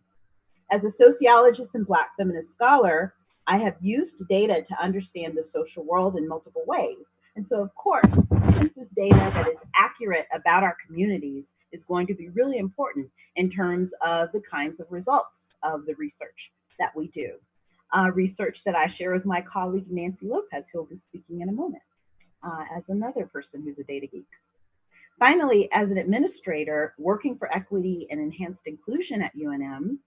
As a sociologist and Black feminist scholar, I have used data to understand the social world in multiple ways. And so, of course, census data that is accurate about our communities is going to be really important in terms of the kinds of results of the research that we do. Research that I share with my colleague, Nancy Lopez, who will be speaking in a moment, as another person who's a data geek. Finally, as an administrator working for equity and enhanced inclusion at UNM,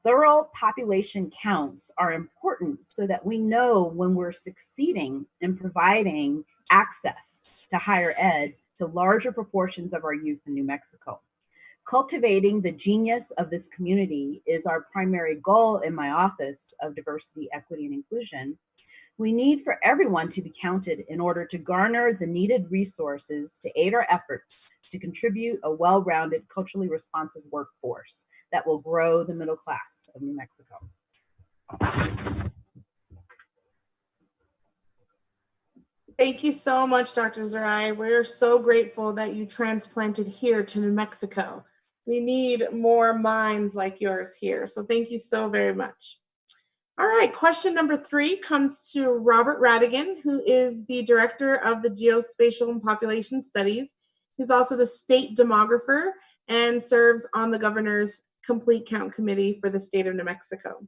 thorough population counts are important so that we know when we're succeeding in providing access to higher ed to larger proportions of our youth in New Mexico. Cultivating the genius of this community is our primary goal in my Office of Diversity, Equity, and Inclusion. We need for everyone to be counted in order to garner the needed resources to aid our efforts to contribute a well-rounded, culturally responsive workforce that will grow the middle class of New Mexico. Thank you so much, Dr. Zerai. We're so grateful that you transplanted here to New Mexico. We need more minds like yours here. So thank you so very much. All right, question number 3 comes to Robert Radigan, who is the Director of the Geospatial and Population Studies. He's also the state demographer and serves on the governor's Complete Count Committee for the state of New Mexico.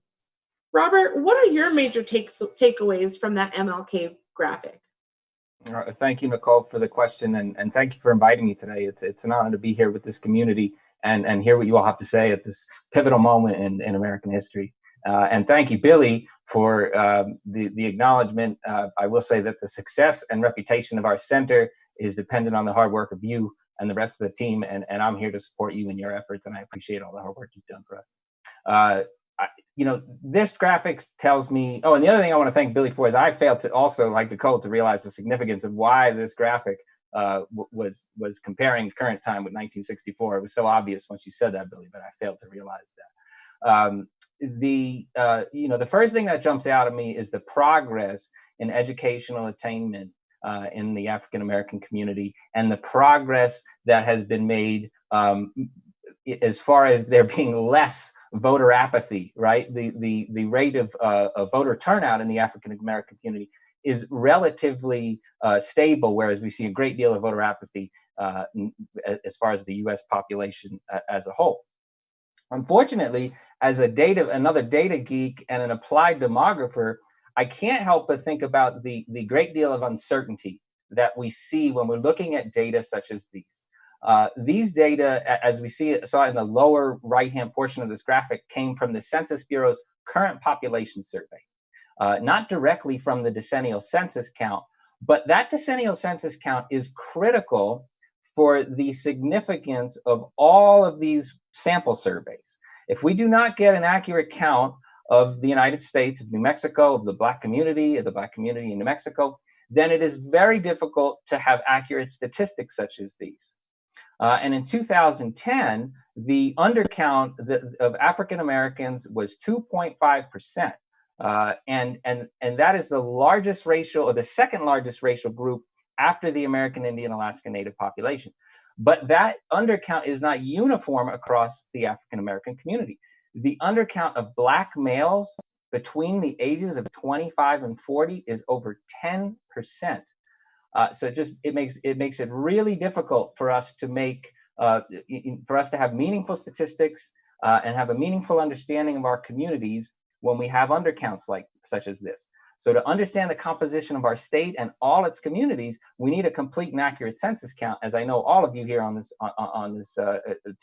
Robert, what are your major takeaways from that MLK graphic? Thank you, Nicole, for the question, and thank you for inviting me today. It's an honor to be here with this community and hear what you all have to say at this pivotal moment in American history. And thank you, Billy, for the acknowledgement. I will say that the success and reputation of our center is dependent on the hard work of you and the rest of the team, and I'm here to support you in your efforts, and I appreciate all the hard work you've done for us. This graphic tells me, and the other thing I want to thank Billy for is I failed to also, like Nicole, to realize the significance of why this graphic was comparing current time with 1964. It was so obvious when she said that, Billy, but I failed to realize that. The first thing that jumps out at me is the progress in educational attainment in the African American community, and the progress that has been made as far as there being less voter apathy, right? The rate of voter turnout in the African American community is relatively stable, whereas we see a great deal of voter apathy as far as the U.S. population as a whole. Unfortunately, as another data geek and an applied demographer, I can't help but think about the great deal of uncertainty that we see when we're looking at data such as these. These data, as we saw in the lower right-hand portion of this graphic, came from the Census Bureau's current population survey, not directly from the decennial census count, but that decennial census count is critical for the significance of all of these sample surveys. If we do not get an accurate count of the United States, of New Mexico, of the Black community in New Mexico, then it is very difficult to have accurate statistics such as these. And in 2010, the undercount of African Americans was 2.5%. And that is the largest racial, or the second largest racial group after the American Indian Alaska Native population. But that undercount is not uniform across the African American community. The undercount of Black males between the ages of 25 and 40 is over 10%. So it makes it really difficult for us to have meaningful statistics and have a meaningful understanding of our communities when we have undercounts such as this. So to understand the composition of our state and all its communities, we need a complete and accurate census count, as I know all of you here on this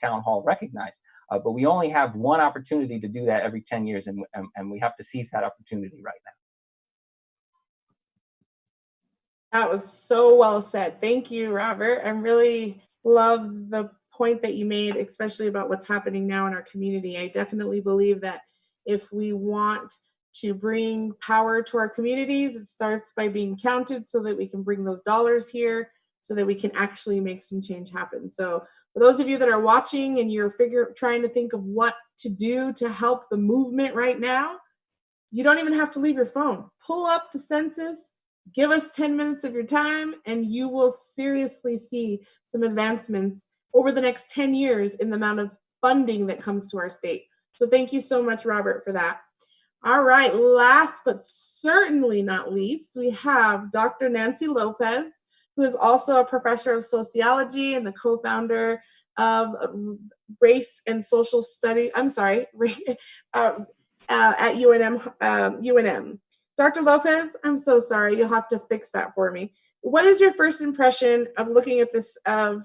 town hall recognize. But we only have one opportunity to do that every 10 years, and we have to seize that opportunity right now. That was so well said. Thank you, Robert. I really love the point that you made, especially about what's happening now in our community. I definitely believe that if we want to bring power to our communities, it starts by being counted so that we can bring those dollars here so that we can actually make some change happen. So for those of you that are watching and you're trying to think of what to do to help the movement right now, you don't even have to leave your phone. Pull up the census, give us 10 minutes of your time, and you will seriously see some advancements over the next 10 years in the amount of funding that comes to our state. So thank you so much, Robert, for that. All right, last but certainly not least, we have Dr. Nancy Lopez, who is also a professor of sociology and the co-founder of Race and Social Studies, at UNM. Dr. Lopez, I'm so sorry, you'll have to fix that for me. What is your first impression of looking at this how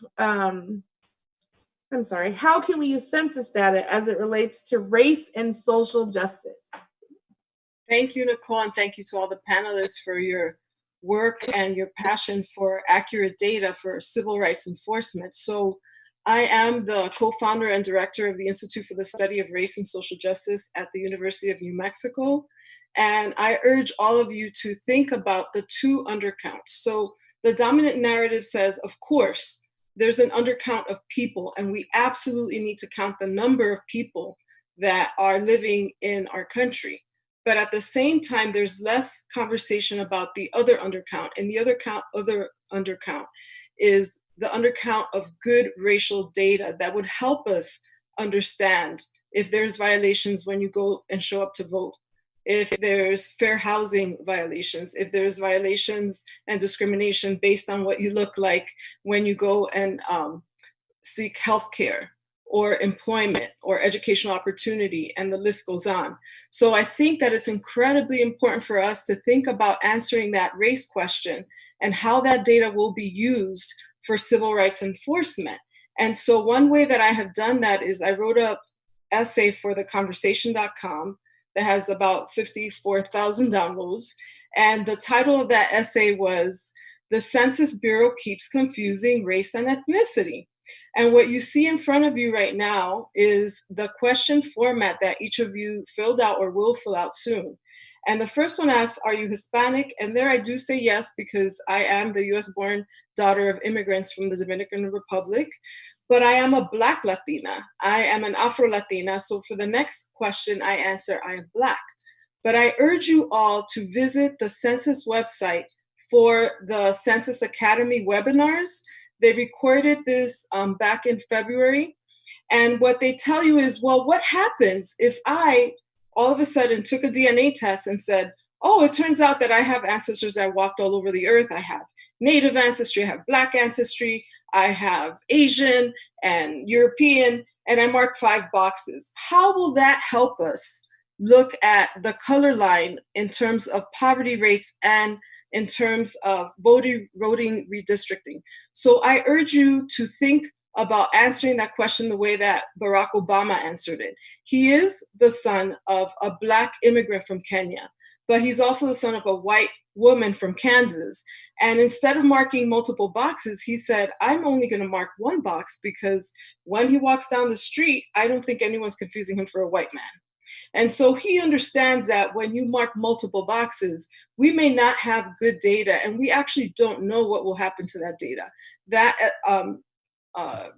can we use census data as it relates to race and social justice? Thank you, Nicole, and thank you to all the panelists for your work and your passion for accurate data for civil rights enforcement. So I am the co-founder and director of the Institute for the Study of Race and Social Justice at the University of New Mexico. And I urge all of you to think about the two undercounts. So the dominant narrative says, of course, there's an undercount of people, and we absolutely need to count the number of people that are living in our country. But at the same time, there's less conversation about the other undercount. And the other undercount is the undercount of good racial data that would help us understand if there's violations when you go and show up to vote, if there's fair housing violations, if there's violations and discrimination based on what you look like when you go and seek healthcare or employment or educational opportunity, and the list goes on. So I think that it's incredibly important for us to think about answering that race question and how that data will be used for civil rights enforcement. And so one way that I have done that is I wrote an essay for theconversation.com that has about 54,000 downloads. And the title of that essay was, "The Census Bureau Keeps Confusing Race and Ethnicity." And what you see in front of you right now is the question format that each of you filled out or will fill out soon. And the first one asks, are you Hispanic? And there I do say yes, because I am the US-born daughter of immigrants from the Dominican Republic. But I am a Black Latina. I am an Afro-Latina. So for the next question, I answer, I am Black. But I urge you all to visit the Census website for the Census Academy webinars. They recorded this back in February. And what they tell you is, well, what happens if I all of a sudden took a DNA test and said, oh, it turns out that I have ancestors that walked all over the earth. I have Native ancestry, I have Black ancestry, I have Asian and European, and I mark 5 boxes. How will that help us look at the color line in terms of poverty rates and in terms of voting redistricting? So I urge you to think about answering that question the way that Barack Obama answered it. He is the son of a Black immigrant from Kenya, but he's also the son of a white woman from Kansas. And instead of marking multiple boxes, he said, I'm only gonna mark 1 box, because when he walks down the street, I don't think anyone's confusing him for a white man. And so he understands that when you mark multiple boxes, we may not have good data, and we actually don't know what will happen to that data. That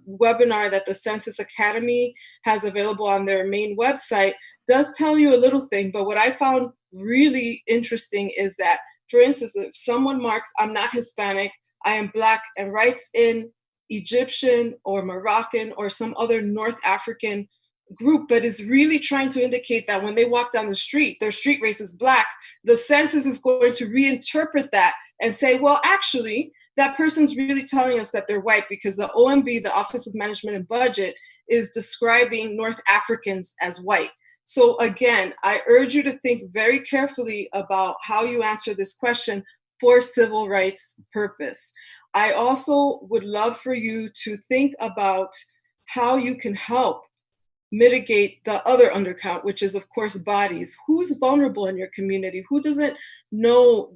webinar that the Census Academy has available on their main website does tell you a little thing, but what I found really interesting is that, for instance, if someone marks, I'm not Hispanic, I am Black, and writes in Egyptian or Moroccan or some other North African group, but is really trying to indicate that when they walk down the street, their street race is Black, the census is going to reinterpret that and say, well, actually, that person's really telling us that they're white, because the OMB, the Office of Management and Budget, is describing North Africans as white. So again, I urge you to think very carefully about how you answer this question for civil rights purpose. I also would love for you to think about how you can help mitigate the other undercount, which is, of course, bodies. Who's vulnerable in your community? Who doesn't know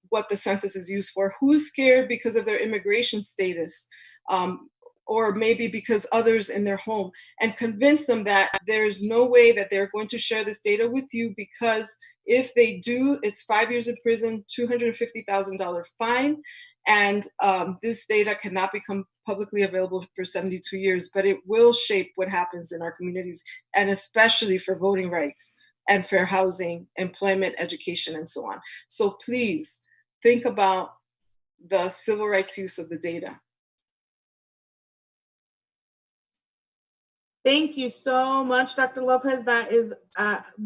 what the census is used for? Who's scared because of their immigration status? Or maybe because others in their home, and convince them that there's no way that they're going to share this data with you, because if they do, it's 5 years in prison, $250,000 fine, and this data cannot become publicly available for 72 years, but it will shape what happens in our communities, and especially for voting rights and fair housing, employment, education, and so on. So please think about the civil rights use of the data. Thank you so much, Dr. Lopez. That is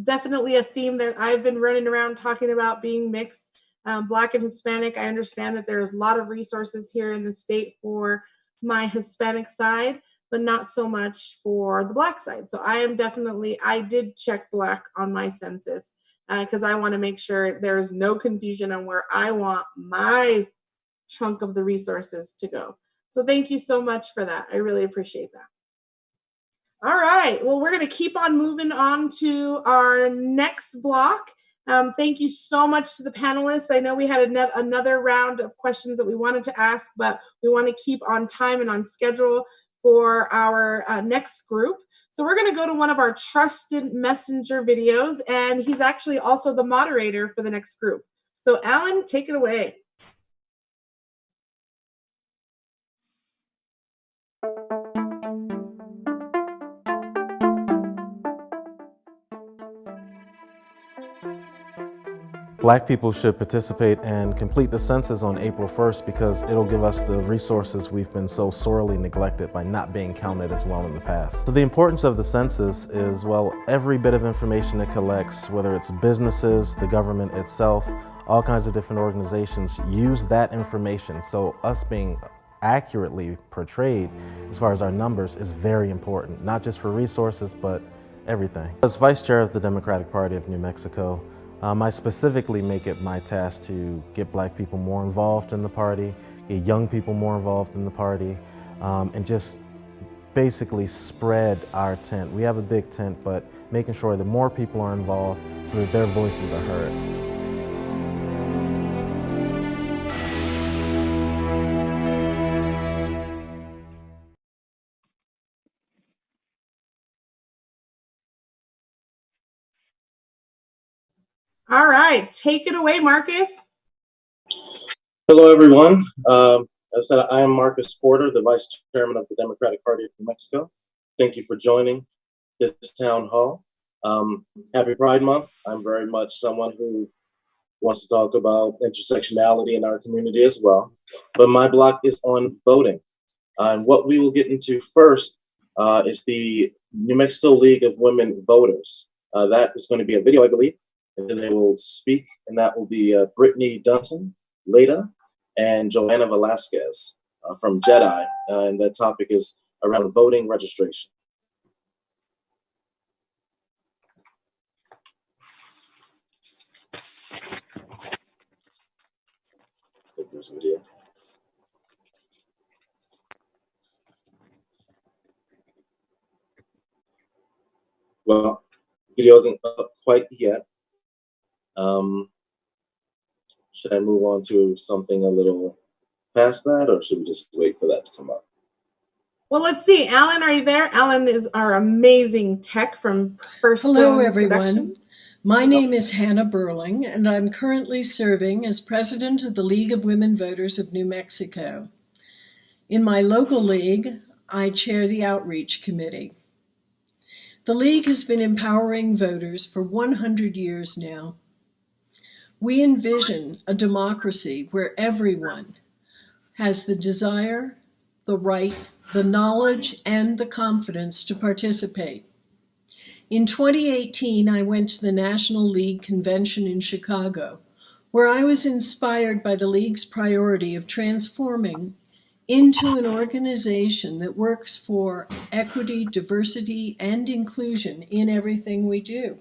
definitely a theme that I've been running around talking about, being mixed, Black and Hispanic. I understand that there's a lot of resources here in the state for my Hispanic side, but not so much for the Black side. So I did check Black on my census because I want to make sure there is no confusion on where I want my chunk of the resources to go. So thank you so much for that. I really appreciate that. All right, well, we're going to keep on moving on to our next block. Thank you so much to the panelists. I know we had another round of questions that we wanted to ask, but we want to keep on time and on schedule for our next group. So we're going to go to one of our trusted messenger videos, and he's actually also the moderator for the next group. So Alan, take it away. Black people should participate and complete the census on April 1st because it'll give us the resources we've been so sorely neglected by not being counted as well in the past. So the importance of the census is, well, every bit of information it collects, whether it's businesses, the government itself, all kinds of different organizations use that information. So us being accurately portrayed as far as our numbers is very important, not just for resources, but everything. As Vice Chair of the Democratic Party of New Mexico, I specifically make it my task to get Black people more involved in the party, get young people more involved in the party, and just basically spread our tent. We have a big tent, but making sure that more people are involved so that their voices are heard. All right, take it away, Marcus. Hello, everyone. As I said, I am Marcus Porter, the Vice Chairman of the Democratic Party of New Mexico. Thank you for joining this town hall. Happy Pride Month. I'm very much someone who wants to talk about intersectionality in our community as well. But my block is on voting. And what we will get into first is the New Mexico League of Women Voters. That is going to be a video, I believe. And then they will speak, and that will be Brittany Dunton, Leda, and Joanna Velasquez from JEDI. And that topic is around voting registration. I think there's a video. Well, video isn't up quite yet. Should I move on to something a little past that, or should we just wait for that to come up? Well, let's see. Alan, are you there? Alan is our amazing tech from First Hello, everyone. Production. My name is Hannah Burling, and I'm currently serving as president of the League of Women Voters of New Mexico. In my local league, I chair the Outreach Committee. The League has been empowering voters for 100 years now. We envision a democracy where everyone has the desire, the right, the knowledge, and the confidence to participate. In 2018, I went to the National League Convention in Chicago, where I was inspired by the League's priority of transforming into an organization that works for equity, diversity, and inclusion in everything we do.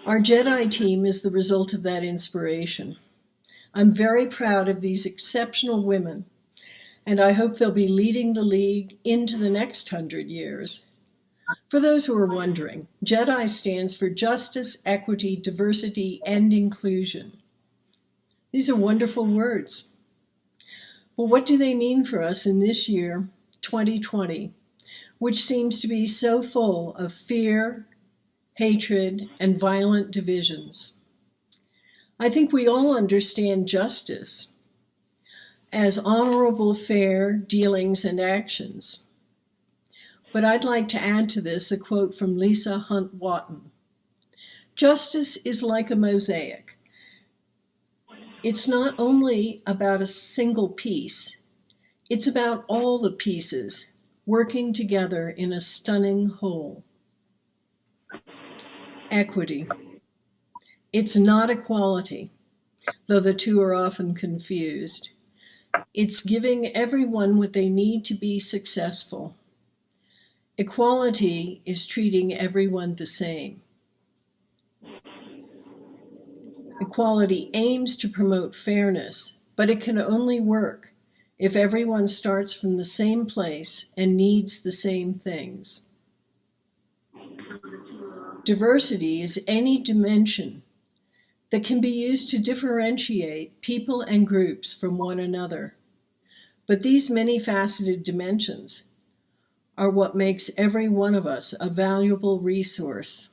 Our JEDI team is the result of that inspiration. I'm very proud of these exceptional women, and I hope they'll be leading the League into the next 100 years. For those who are wondering, JEDI stands for Justice, Equity, Diversity, and Inclusion. These are wonderful words. Well, what do they mean for us in this year, 2020, which seems to be so full of fear, hatred, and violent divisions? I think we all understand justice as honorable, fair dealings and actions. But I'd like to add to this a quote from Lisa Hunt Watton. Justice is like a mosaic. It's not only about a single piece, it's about all the pieces working together in a stunning whole. Equity. It's not equality, though the two are often confused. It's giving everyone what they need to be successful. Equality is treating everyone the same. Equality aims to promote fairness, but it can only work if everyone starts from the same place and needs the same things. Diversity is any dimension that can be used to differentiate people and groups from one another. But these many faceted dimensions are what makes every one of us a valuable resource.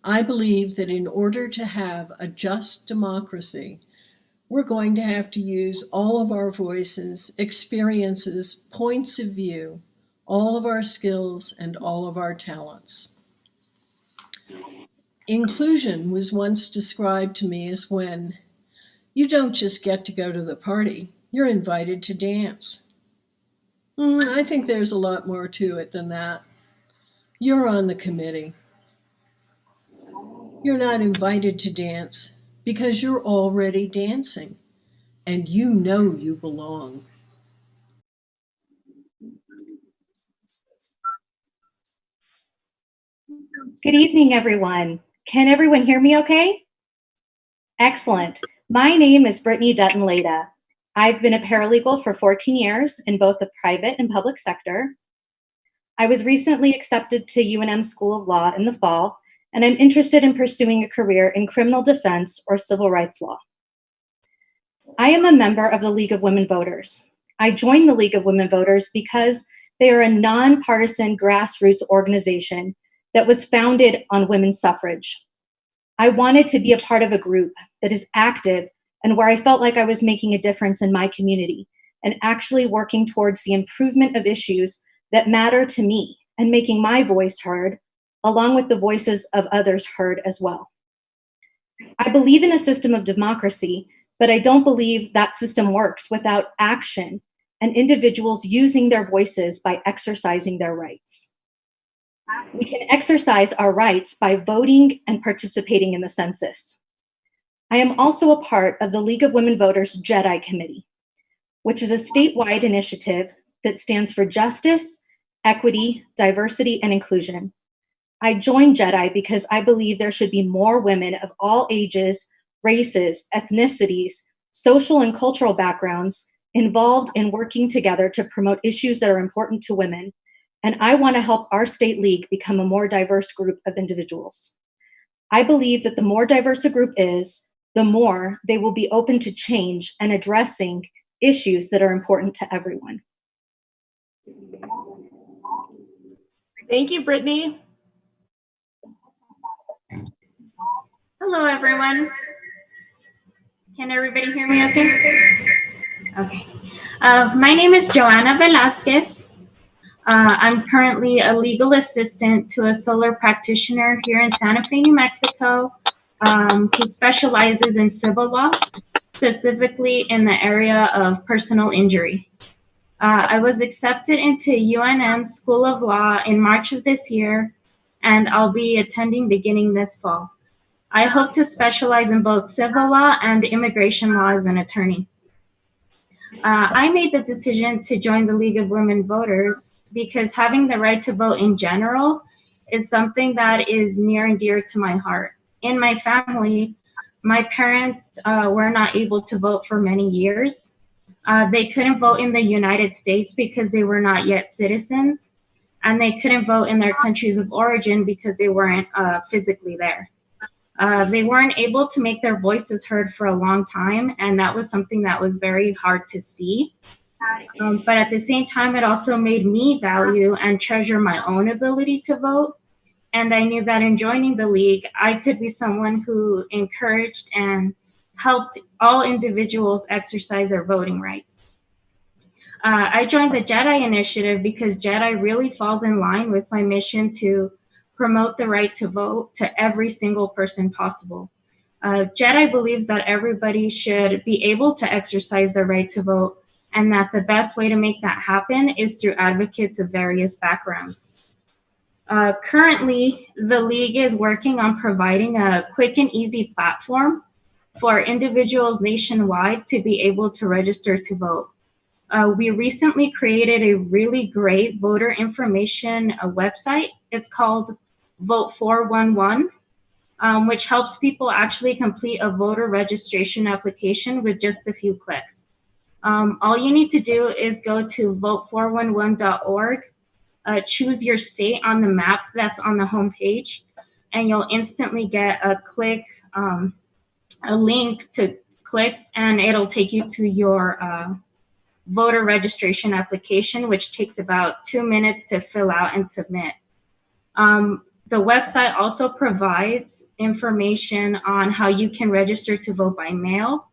I believe that in order to have a just democracy, we're going to have to use all of our voices, experiences, points of view, all of our skills, and all of our talents. Inclusion was once described to me as when you don't just get to go to the party, you're invited to dance. I think there's a lot more to it than that. You're on the committee. You're not invited to dance because you're already dancing and you know you belong. Good evening, everyone. Can everyone hear me okay? Excellent. My name is Brittany Dutton-Leda. I've been a paralegal for 14 years in both the private and public sector. I was recently accepted to UNM School of Law in the fall, and I'm interested in pursuing a career in criminal defense or civil rights law. I am a member of the League of Women Voters. I joined the League of Women Voters because they are a nonpartisan grassroots organization that was founded on women's suffrage. I wanted to be a part of a group that is active and where I felt like I was making a difference in my community and actually working towards the improvement of issues that matter to me and making my voice heard, along with the voices of others heard as well. I believe in a system of democracy, but I don't believe that system works without action and individuals using their voices by exercising their rights. We can exercise our rights by voting and participating in the census. I am also a part of the League of Women Voters JEDI Committee, which is a statewide initiative that stands for justice, equity, diversity, and inclusion. I joined JEDI because I believe there should be more women of all ages, races, ethnicities, social and cultural backgrounds involved in working together to promote issues that are important to women. And I want to help our state league become a more diverse group of individuals. I believe that the more diverse a group is, the more they will be open to change and addressing issues that are important to everyone. Thank you, Brittany. Hello, everyone. Can everybody hear me okay? Okay. My name is Joanna Velasquez. I'm currently a legal assistant to a solar practitioner here in Santa Fe, New Mexico, who specializes in civil law, specifically in the area of personal injury. I was accepted into UNM School of Law in March of this year, and I'll be attending beginning this fall. I hope to specialize in both civil law and immigration law as an attorney. I made the decision to join the League of Women Voters because having the right to vote in general is something that is near and dear to my heart. In my family, my parents were not able to vote for many years. They couldn't vote in the United States because they were not yet citizens, and they couldn't vote in their countries of origin because they weren't physically there. They weren't able to make their voices heard for a long time, and that was something that was very hard to see. But at the same time, it also made me value and treasure my own ability to vote. And I knew that in joining the league, I could be someone who encouraged and helped all individuals exercise their voting rights. I joined the JEDI initiative because JEDI really falls in line with my mission to promote the right to vote to every single person possible. JEDI believes that everybody should be able to exercise their right to vote, and that the best way to make that happen is through advocates of various backgrounds. Currently, the League is working on providing a quick and easy platform for individuals nationwide to be able to register to vote. We recently created a really great voter information website. It's called Vote 411, which helps people actually complete a voter registration application with just a few clicks. All you need to do is go to vote411.org, choose your state on the map that's on the homepage, and you'll instantly get a click a link to click, and it'll take you to your voter registration application, which takes about 2 minutes to fill out and submit. The website also provides information on how you can register to vote by mail,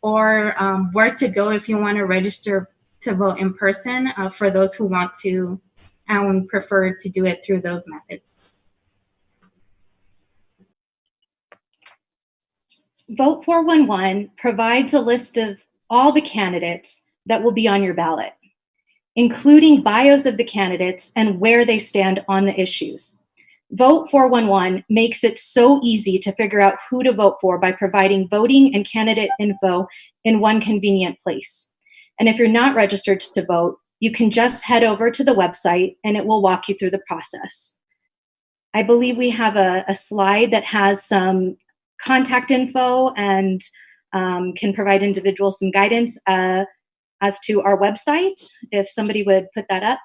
or where to go if you want to register to vote in person, for those who want to and prefer to do it through those methods. Vote 411 provides a list of all the candidates that will be on your ballot, including bios of the candidates and where they stand on the issues. Vote 411 makes it so easy to figure out who to vote for by providing voting and candidate info in one convenient place. And if you're not registered to vote, you can just head over to the website and it will walk you through the process. I believe we have a slide that has some contact info and can provide individuals some guidance as to our website, if somebody would put that up.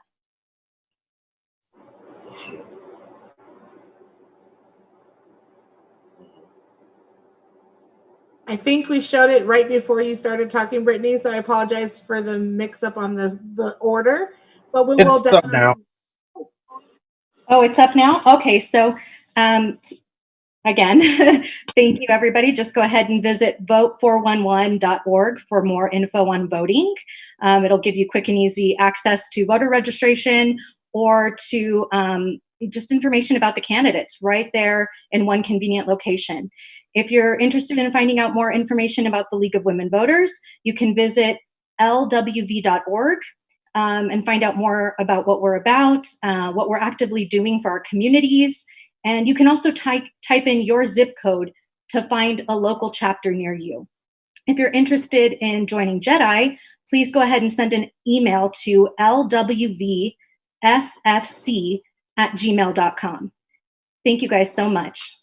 I think we showed it right before you started talking, Brittany, so I apologize for the mix-up on the order, but we will definitely. Now. Oh, it's up now? Okay, so again, thank you, everybody. Just go ahead and visit vote411.org for more info on voting. It'll give you quick and easy access to voter registration or to just information about the candidates right there in one convenient location. If you're interested in finding out more information about the League of Women Voters, you can visit lwv.org and find out more about what we're about, what we're actively doing for our communities. And you can also type in your zip code to find a local chapter near you. If you're interested in joining JEDI, please go ahead and send an email to lwvsfc@gmail.com. Thank you guys so much.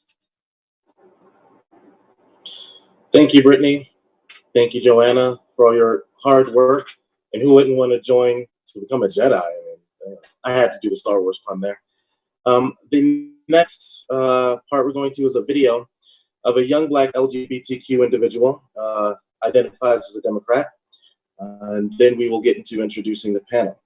Thank you, Brittany. Thank you, Joanna, for all your hard work. And who wouldn't want to join to become a Jedi? I mean, I had to do the Star Wars pun there. The next part we're going to is a video of a young Black LGBTQ individual, identifies as a Democrat. And then we will get into introducing the panel.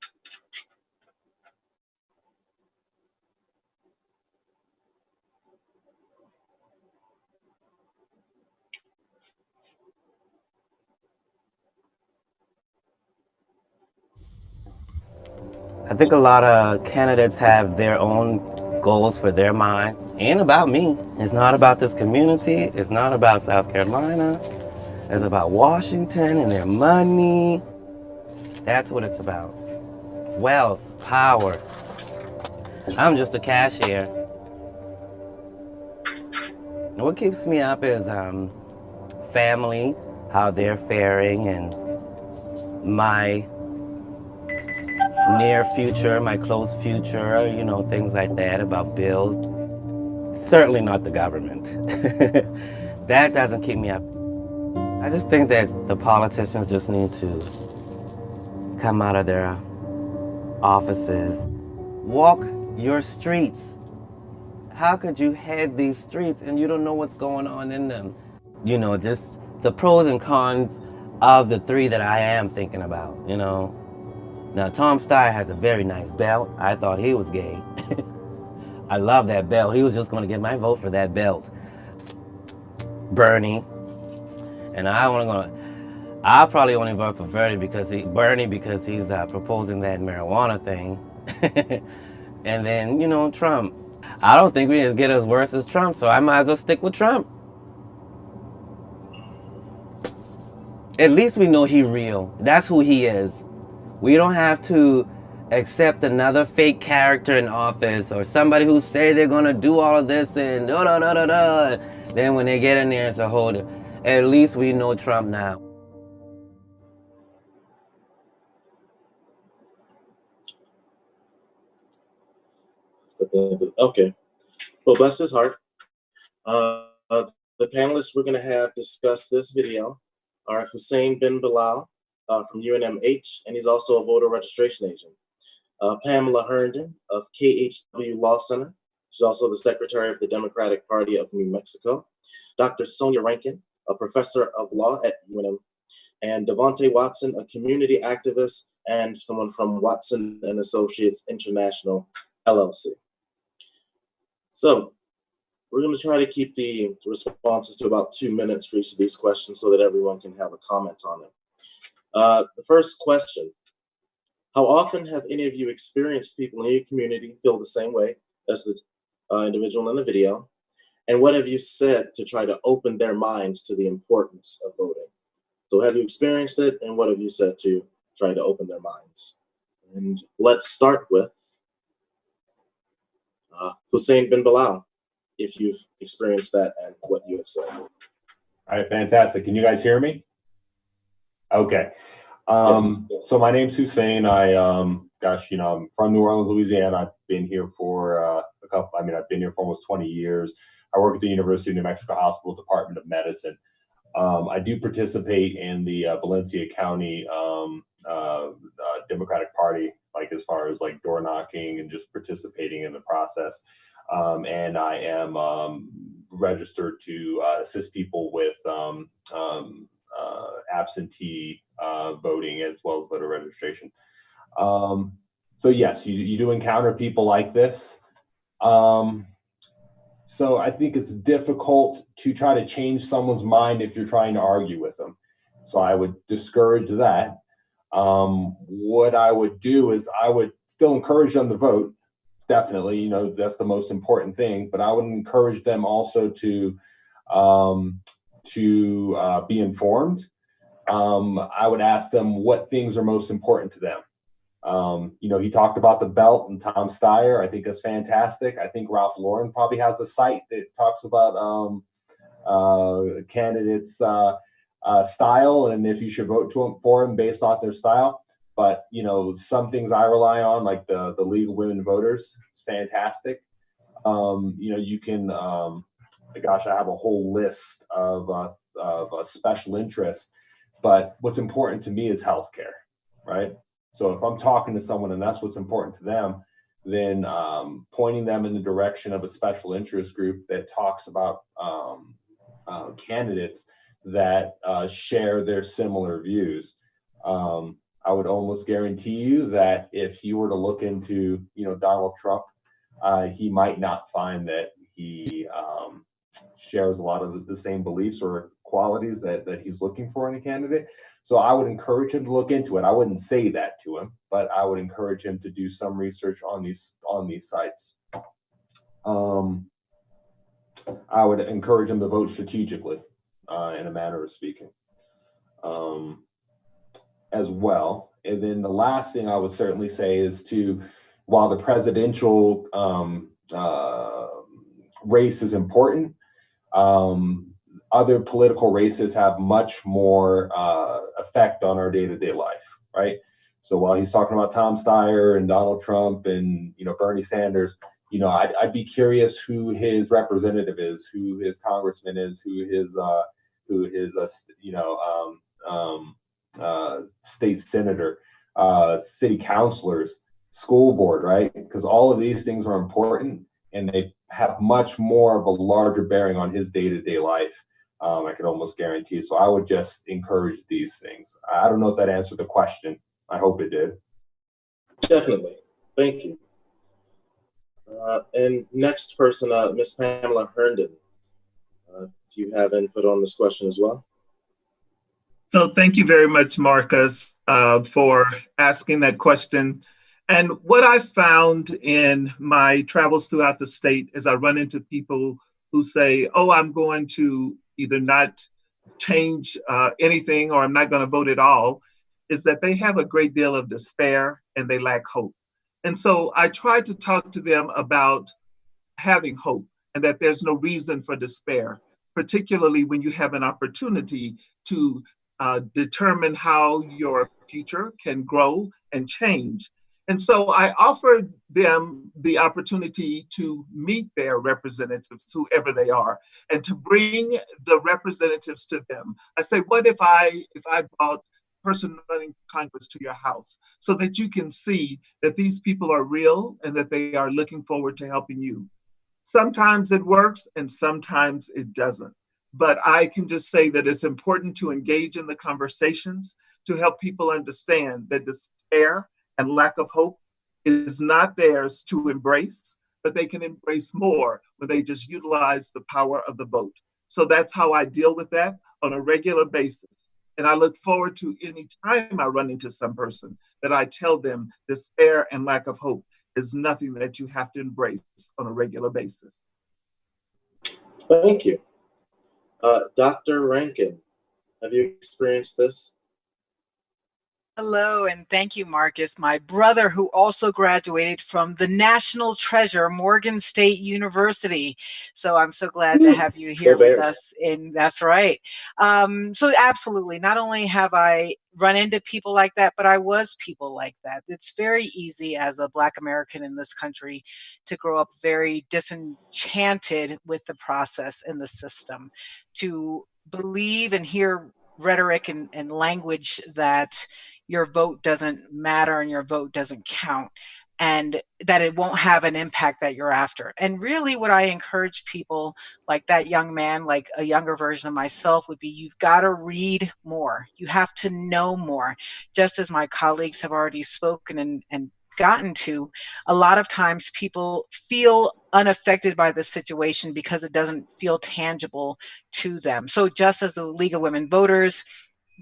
I think a lot of candidates have their own goals for their mind. Ain't about me. It's not about this community. It's not about South Carolina. It's about Washington and their money. That's what it's about. Wealth, power. I'm just a cashier. And what keeps me up is family, how they're faring, and my near future, my close future, you know, things like that about bills. Certainly not the government. That doesn't keep me up. I just think that the politicians just need to come out of their offices, walk your streets. How could you head these streets and you don't know what's going on in them? You know, just the pros and cons of the three that I am thinking about, you know. Now, Tom Steyer has a very nice belt. I thought he was gay. I love that belt. He was just going to get my vote for that belt. Bernie. And I'll probably only vote for Bernie because he's proposing that marijuana thing. And then, you know, Trump. I don't think we can get as worse as Trump, so I might as well stick with Trump. At least we know he's real. That's who he is. We don't have to accept another fake character in office or somebody who say they're gonna do all of this and Then when they get in there, it's a whole. At least we know Trump now. Okay. Well, bless his heart. The panelists we're going to have discuss this video are Hussein bin Bilal from UNMH, and he's also a voter registration agent. Pamela Herndon of KHW Law Center. She's also the secretary of the Democratic Party of New Mexico. Dr. Sonia Rankin a professor of law at UNM, and Devontae Watson, a community activist, and someone from Watson and Associates International, LLC. So we're going to try to keep the responses to about 2 minutes for each of these questions so that everyone can have a comment on it. The first question, how often have any of you experienced people in your community feel the same way as the individual in the video? And what have you said to try to open their minds to the importance of voting? So have you experienced it, and what have you said to try to open their minds? And let's start with Hussein bin Bilal, if you've experienced that and what you have said. All right, fantastic. Can you guys hear me? Okay. Yes. So my name's Hussein. I'm from New Orleans, Louisiana. I've been here for I've been here for almost 20 years. I work at the University of New Mexico Hospital Department of Medicine. I do participate in the Valencia County Democratic Party, like as far as like door knocking and just participating in the process. And I am registered to assist people with absentee voting as well as voter registration. So yes, you do encounter people like this. So I think it's difficult to try to change someone's mind if you're trying to argue with them. So I would discourage that. What I would do is I would still encourage them to vote. Definitely, that's the most important thing. But I would encourage them also to be informed. I would ask them what things are most important to them. He talked about the belt and Tom Steyer. I think that's fantastic. I think Ralph Lauren probably has a site that talks about candidates' style and if you should vote for them based off their style. But some things I rely on, like the League of Women Voters, it's fantastic. You can, I have a whole list of special interests. But what's important to me is healthcare, right? So if I'm talking to someone and that's what's important to them, then pointing them in the direction of a special interest group that talks about candidates that share their similar views. I would almost guarantee you that if you were to look into, Donald Trump, he might not find that he shares a lot of the same beliefs or qualities that he's looking for in a candidate. So I would encourage him to look into it. I wouldn't say that to him, but I would encourage him to do some research on these sites. I would encourage him to vote strategically, in a manner of speaking, as well. And then the last thing I would certainly say is while the presidential race is important, other political races have much more effect on our day-to-day life, right? So while he's talking about Tom Steyer and Donald Trump and Bernie Sanders, I'd be curious who his representative is, who his congressman is, who his state senator, city councilors, school board, right? Because all of these things are important and they have much more of a larger bearing on his day-to-day life. I can almost guarantee. So I would just encourage these things. I don't know if that answered the question. I hope it did. Definitely. Thank you. And next person, Ms. Pamela Herndon. If you have input on this question as well. So thank you very much, Marcus, for asking that question. And what I found in my travels throughout the state is I run into people who say, oh, I'm going to either not change anything or I'm not going to vote at all, is that they have a great deal of despair and they lack hope. And so I try to talk to them about having hope and that there's no reason for despair, particularly when you have an opportunity to determine how your future can grow and change. And so I offered them the opportunity to meet their representatives, whoever they are, and to bring the representatives to them. I say, what if I brought a person running Congress to your house so that you can see that these people are real and that they are looking forward to helping you? Sometimes it works and sometimes it doesn't. But I can just say that it's important to engage in the conversations to help people understand that despair and lack of hope is not theirs to embrace, but they can embrace more when they just utilize the power of the vote. So that's how I deal with that on a regular basis. And I look forward to any time I run into some person that I tell them despair and lack of hope is nothing that you have to embrace on a regular basis. Thank you. Dr. Rankin, have you experienced this? Hello, and thank you, Marcus. My brother, who also graduated from the national treasure, Morgan State University. So I'm so glad to have you here with us. And that's right. So absolutely, not only have I run into people like that, but I was people like that. It's very easy as a Black American in this country to grow up very disenchanted with the process and the system, to believe and hear rhetoric and language that your vote doesn't matter and your vote doesn't count, and that it won't have an impact that you're after. And really what I encourage people like that young man, like a younger version of myself, would be you've got to read more. You have to know more. Just as my colleagues have already spoken and gotten to, a lot of times people feel unaffected by the situation because it doesn't feel tangible to them. So just as the League of Women Voters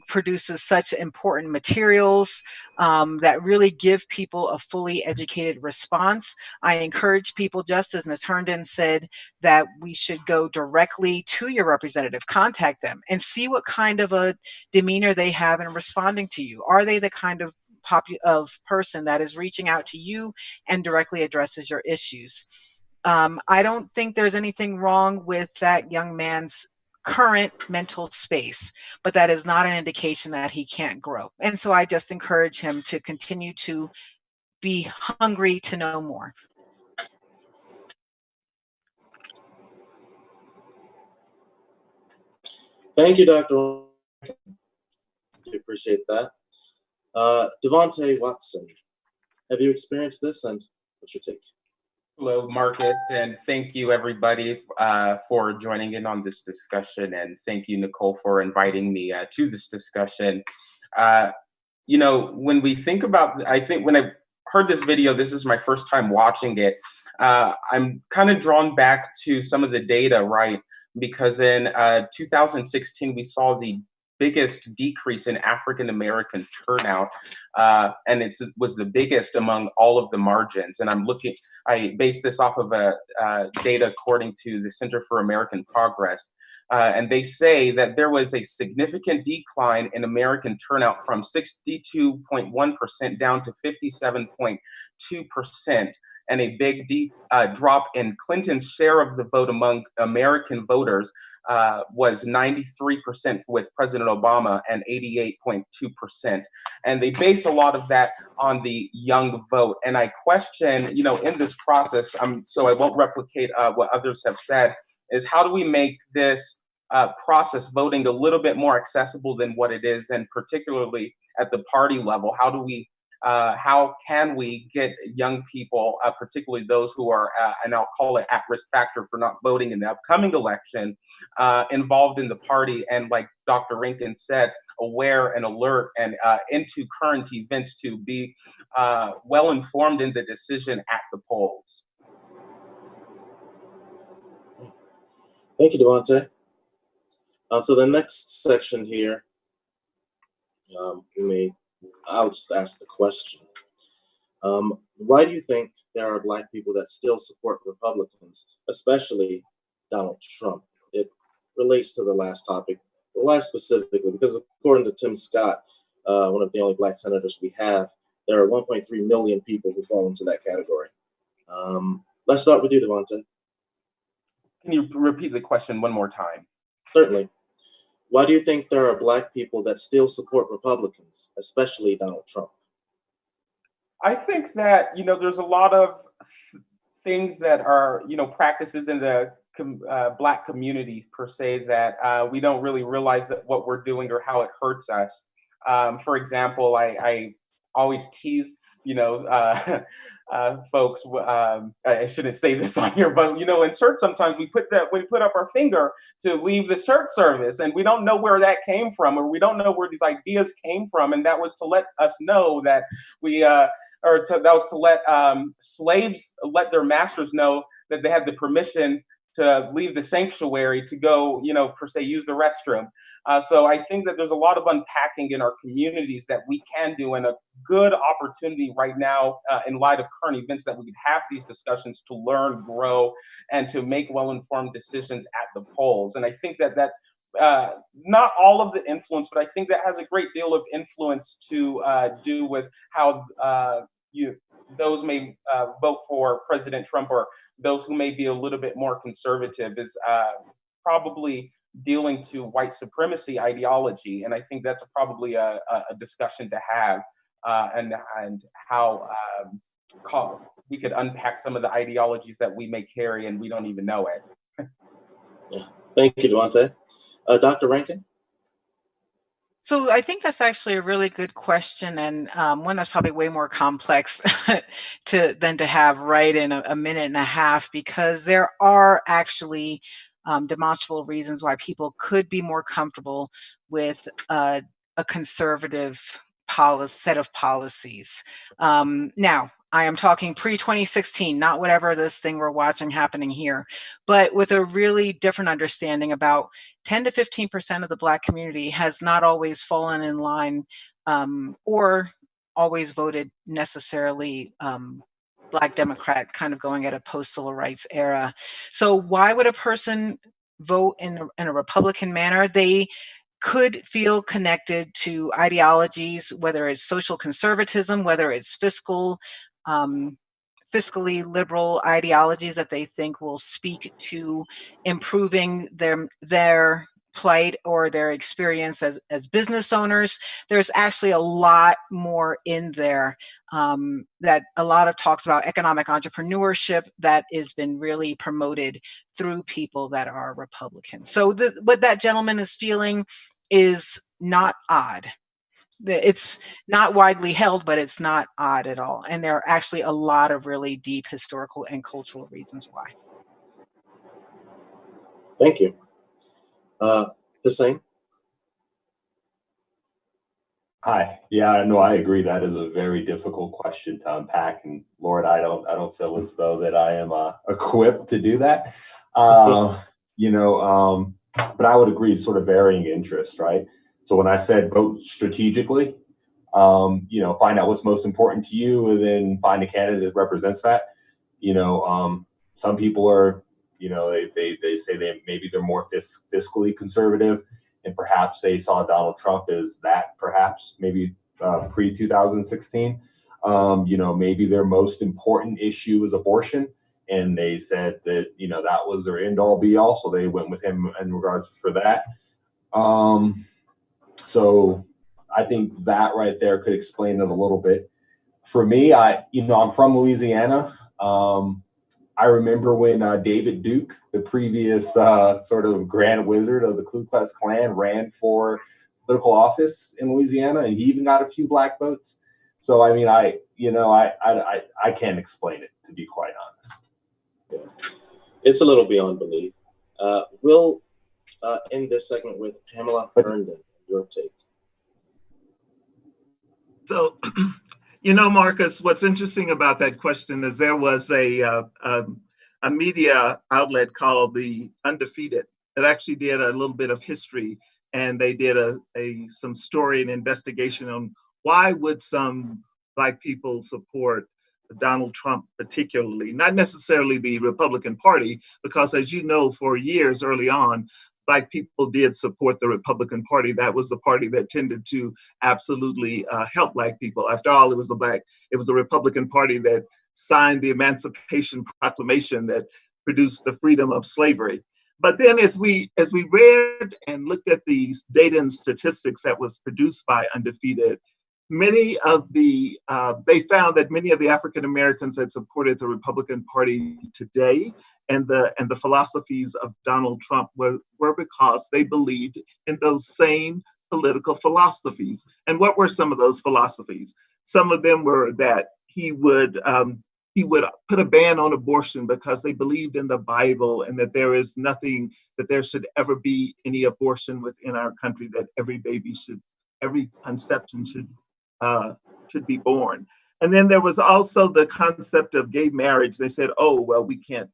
produces such important materials that really give people a fully educated response, I encourage people, just as Ms. Herndon said, that we should go directly to your representative, contact them, and see what kind of a demeanor they have in responding to you. Are they the kind of person that is reaching out to you and directly addresses your issues? I don't think there's anything wrong with that young man's current mental space, but that is not an indication that he can't grow. And so I just encourage him to continue to be hungry to know more. Thank you, Dr. I appreciate that. Devontae Watson, have you experienced this, and what's your take? Hello, Marcus, and thank you everybody for joining in on this discussion, and thank you, Nicole, for inviting me to this discussion. You know, when we think about, I think when I heard this video, this is my first time watching it, I'm kind of drawn back to some of the data, right? Because in 2016, we saw the biggest decrease in African American turnout, and it was the biggest among all of the margins. And I based this off of data according to the Center for American Progress, and they say that there was a significant decline in American turnout from 62.1% down to 57.2%. And a big drop in Clinton's share of the vote among American voters was 93% with President Obama and 88.2%. And they base a lot of that on the young vote. And I question, you know, in this process, so I won't replicate what others have said, is how do we make this process voting a little bit more accessible than what it is, and particularly at the party level? How can we get young people, particularly those who are, and I'll call it at-risk factor for not voting in the upcoming election, involved in the party, and like Dr. Rankin said, aware and alert and into current events to be well informed in the decision at the polls? Thank you, Devontae. So the next section here, I'll just ask the question. Why do you think there are Black people that still support Republicans, especially Donald Trump? It relates to the last topic. But why specifically? Because according to Tim Scott, one of the only Black senators we have, there are 1.3 million people who fall into that category. Let's start with you, Devontae. Can you repeat the question one more time? Certainly. Why do you think there are Black people that still support Republicans, especially Donald Trump? I think that, you know, there's a lot of things that are, you know, practices in the Black community per se that we don't really realize that what we're doing or how it hurts us. For example, I always tease, folks. I shouldn't say this on here, but in church sometimes we put up our finger to leave the church service, and we don't know where that came from, or we don't know where these ideas came from, and that was to let us know that that was to let slaves let their masters know that they had the permission to leave the sanctuary to go, per se, use the restroom. So I think that there's a lot of unpacking in our communities that we can do, and a good opportunity right now in light of current events that we could have these discussions to learn, grow, and to make well-informed decisions at the polls. And I think that that's not all of the influence, but I think that has a great deal of influence to do with how those may vote for President Trump, or those who may be a little bit more conservative, is probably dealing to white supremacy ideology. And I think that's probably a discussion to have, and how we could unpack some of the ideologies that we may carry and we don't even know it. Yeah. Thank you, Devontae. Dr. Rankin? So I think that's actually a really good question, and one that's probably way more complex than to have right in a minute and a half, because there are actually demonstrable reasons why people could be more comfortable with a conservative set of policies. Now, I am talking pre-2016, not whatever this thing we're watching happening here, but with a really different understanding about 10 to 15% of the Black community has not always fallen in line or always voted necessarily Black Democrat, kind of going at a post-civil rights era. So why would a person vote in a Republican manner? They could feel connected to ideologies, whether it's social conservatism, whether it's fiscally liberal ideologies that they think will speak to improving their plight or their experience as business owners. There's actually a lot more in there that a lot of talks about economic entrepreneurship that has been really promoted through people that are Republicans. So what that gentleman is feeling is not odd. It's not widely held, but it's not odd at all. And there are actually a lot of really deep historical and cultural reasons why. Thank you. Hussein? Hi. Yeah, no, I agree. That is a very difficult question to unpack, and Lord, I don't feel as though that I am equipped to do that. But I would agree, sort of varying interest, right? So when I said vote strategically, find out what's most important to you, and then find a candidate that represents that. Some people are, they say they're more fiscally conservative, and perhaps they saw Donald Trump as that, perhaps maybe pre-2016. Maybe their most important issue is abortion, and they said that that was their end all be all, so they went with him in regards for that. So I think that right there could explain it a little bit. For me, I'm from Louisiana. I remember when David Duke, the previous sort of grand wizard of the Ku Klux Klan, ran for political office in Louisiana, and he even got a few Black votes. So I mean, I can't explain it, to be quite honest. Yeah. It's a little beyond belief. We'll end this segment with Pamela Herndon. Your take. So, Marcus, what's interesting about that question is there was a media outlet called The Undefeated that actually did a little bit of history, and they did some story and investigation on why would some Black people support Donald Trump particularly, not necessarily the Republican Party, because as you know, for years early on, Black people did support the Republican Party. That was the party that tended to absolutely help Black people. After all, it was the Republican Party that signed the Emancipation Proclamation that produced the freedom of slavery. But then as we read and looked at these data and statistics that was produced by Undefeated, they found that many of the African Americans that supported the Republican Party today and the philosophies of Donald Trump were because they believed in those same political philosophies. And what were some of those philosophies? Some of them were that he would put a ban on abortion because they believed in the Bible and that there is nothing, that there should ever be any abortion within our country, that every conception should be born. And then there was also the concept of gay marriage. They said, oh, well, we can't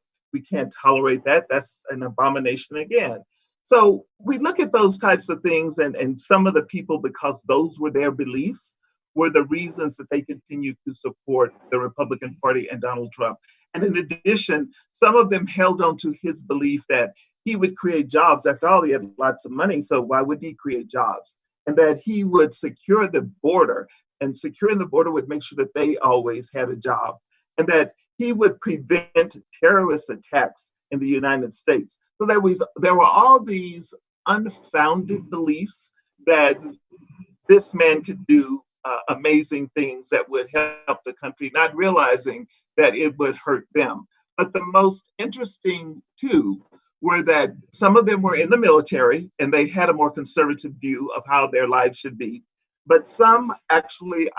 tolerate that. That's an abomination again. So we look at those types of things, and some of the people, because those were their beliefs, were the reasons that they continue to support the Republican Party and Donald Trump. And in addition, some of them held on to his belief that he would create jobs. After all, he had lots of money, so why wouldn't he create jobs? And that he would secure the border, and securing the border would make sure that they always had a job, and that he would prevent terrorist attacks in the United States. So there were all these unfounded beliefs that this man could do amazing things that would help the country, not realizing that it would hurt them. But the most interesting too were that some of them were in the military and they had a more conservative view of how their lives should be. But some actually,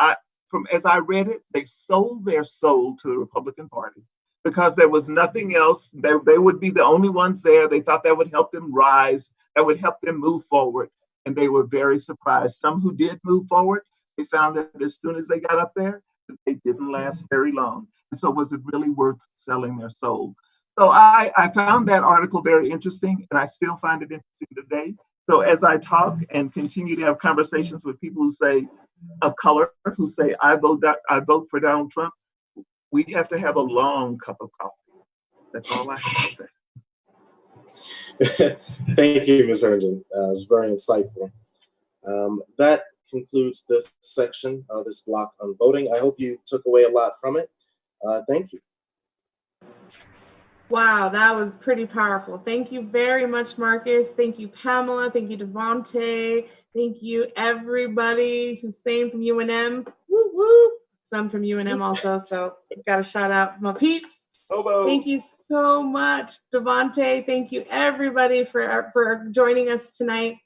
as I read it, they sold their soul to the Republican Party because there was nothing else. They would be the only ones there. They thought that would help them rise, that would help them move forward. And they were very surprised. Some who did move forward, they found that as soon as they got up there, they didn't last very long. And so was it really worth selling their soul? So I found that article very interesting, and I still find it interesting today. So as I talk and continue to have conversations with people who say, of color, who say, I vote for Donald Trump, we have to have a long cup of coffee. That's all I have to say. Thank you, Ms. Herndon. It was very insightful. That concludes this section of this block on voting. I hope you took away a lot from it. Thank you. Wow, that was pretty powerful. Thank you very much, Marcus. Thank you, Pamela. Thank you, Devontae. Thank you, everybody. Hussein from UNM. Woo woo. Some from UNM also. So got a shout out my peeps. Hobo. Thank you so much, Devontae. Thank you, everybody, for joining us tonight.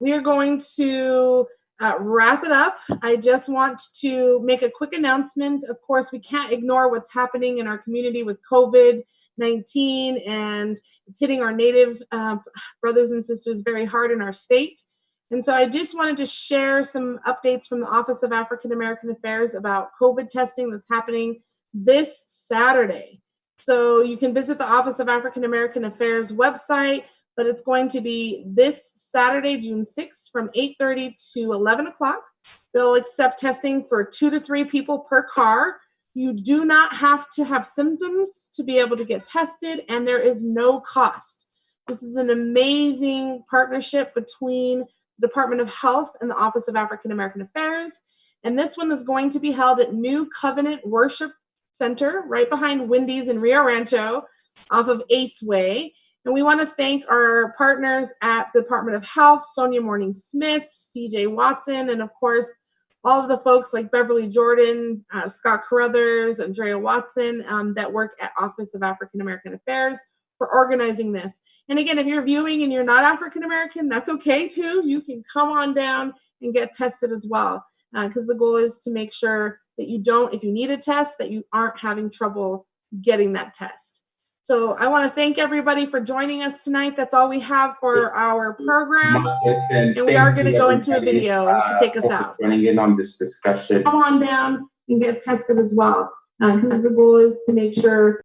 We are going to wrap it up. I just want to make a quick announcement. Of course, we can't ignore what's happening in our community with COVID-19, and it's hitting our Native brothers and sisters very hard in our state. And so I just wanted to share some updates from the Office of African American Affairs about COVID testing that's happening this Saturday. So you can visit the Office of African American Affairs website, but it's going to be this Saturday, June 6th from 8:30 to 11 o'clock. They'll accept testing for 2 to 3 people per car. You do not have to have symptoms to be able to get tested, and there is no cost. This is an amazing partnership between the Department of Health and the Office of African American Affairs. And this one is going to be held at New Covenant Worship Center, right behind Wendy's in Rio Rancho, off of Ace Way. And we want to thank our partners at the Department of Health, Sonia Morning-Smith, CJ Watson, and of course, all of the folks like Beverly Jordan, Scott Carruthers, Andrea Watson that work at Office of African American Affairs for organizing this. And again, if you're viewing and you're not African American, that's okay too. You can come on down and get tested as well. Because the goal is to make sure that you don't, if you need a test, that you aren't having trouble getting that test. So I want to thank everybody for joining us tonight. That's all we have for our program. And we are going to go into a video to take us out. Joining in on this discussion. Come on down and get tested as well. Because the goal is to make sure.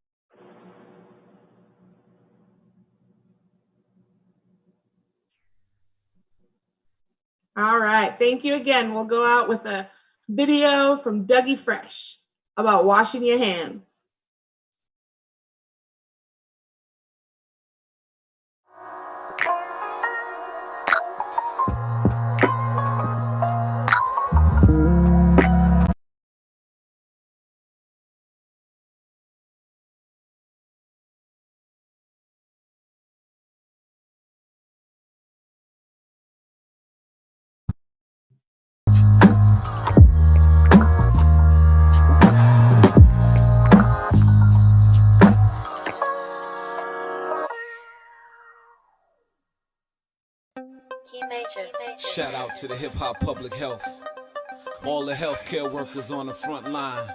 All right. Thank you again. We'll go out with a video from Dougie Fresh about washing your hands. Shout out to the hip hop public health. All the healthcare workers on the front line.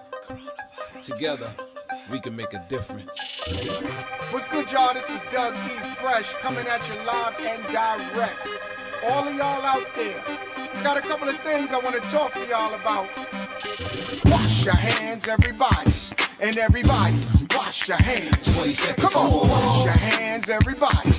Together, we can make a difference. What's good, y'all? This is Doug E. Fresh coming at you live and direct. All of y'all out there, I got a couple of things I want to talk to y'all about. Wash your hands, everybody, and everybody, wash your hands. 20 seconds. Come on, wash your hands, everybody,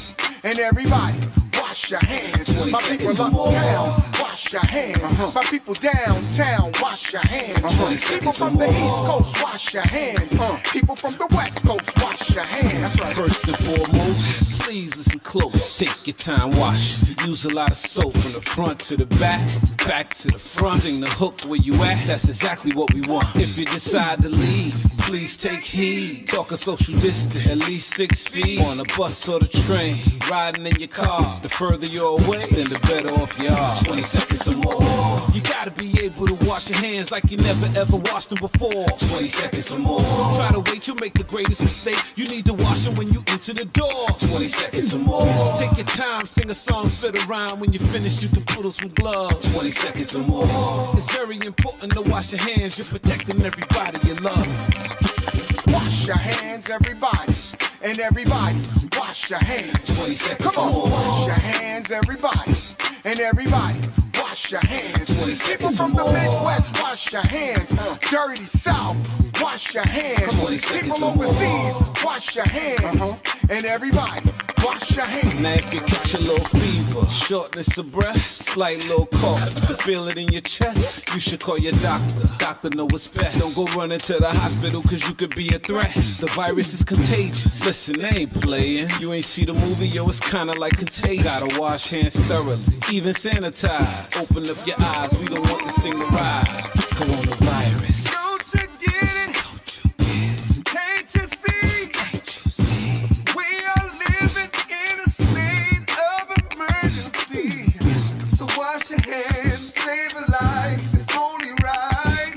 and everybody, wash your hands. My people uptown, wash your hands. My people downtown, wash your hands. People from the East Coast, wash your hands. People from the West Coast, wash your hands. That's right. First and foremost, please listen close. Take your time, wash. Use a lot of soap from the front to the back, back to the front. Sing the hook where you at, that's exactly what we want. If you decide to leave, please take heed. Talk a social distance, at least 6 feet. On a bus or the train, riding in your car. The further you're away, then the better off you are. 20 seconds or more. You gotta be able to wash your hands like you never ever washed them before. 20 seconds or more. Try to wait, you'll make the greatest mistake. You need to wash them when you enter the door. 20 seconds or more. Take your time, sing a song, spit a rhyme. When you're finished, you can put on some gloves. 20 seconds or more. It's very important to wash your hands. You're protecting everybody you love. Wash your hands, everybody, and everybody, wash your hands. 20 seconds. Come on, wash your hands, everybody, and everybody, wash your hands. People from the Midwest, wash your hands. Dirty South, wash your hands. People overseas, wash your hands. And everybody, wash your hands. Now if you catch a little fever, shortness of breath, slight little cough, you can feel it in your chest, you should call your doctor. Doctor know what's best. Don't go running to the hospital cause you could be a threat. The virus is contagious. Listen, they ain't playing. You ain't see the movie, yo, it's kinda like contagious. Gotta wash hands thoroughly, even sanitize. Open up your eyes, we don't want this thing to rise. Coronavirus. Don't you get it? Can't you see? We are living in a state of emergency. So wash your hands, save a life, it's only right.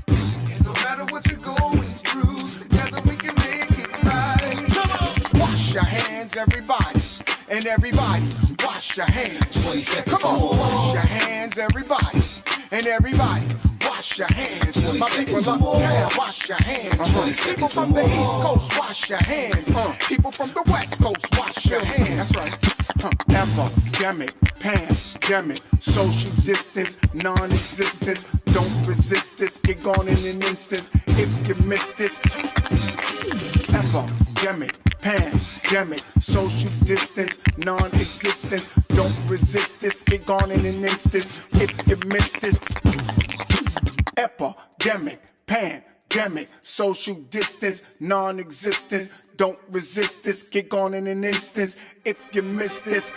And no matter what you're going through, together we can make it right. Come on. Wash your hands, everybody, and everybody, wash your hands. 20 seconds. Come on, wash your hands, everybody, and everybody, wash your hands. My people uptown, wash your hands. People from the East Coast, wash your hands. People from the West Coast, wash your hands. That's right. Epidemic, pandemic, social distance, non-existence. Don't resist this, get gone in an instant. If you miss this, epidemic, pandemic, social distance, non-existence. Don't resist this, get gone in an instant. If you miss this, epidemic, pandemic, social distance, non-existence. Don't resist this, get gone in an instant. If you miss this.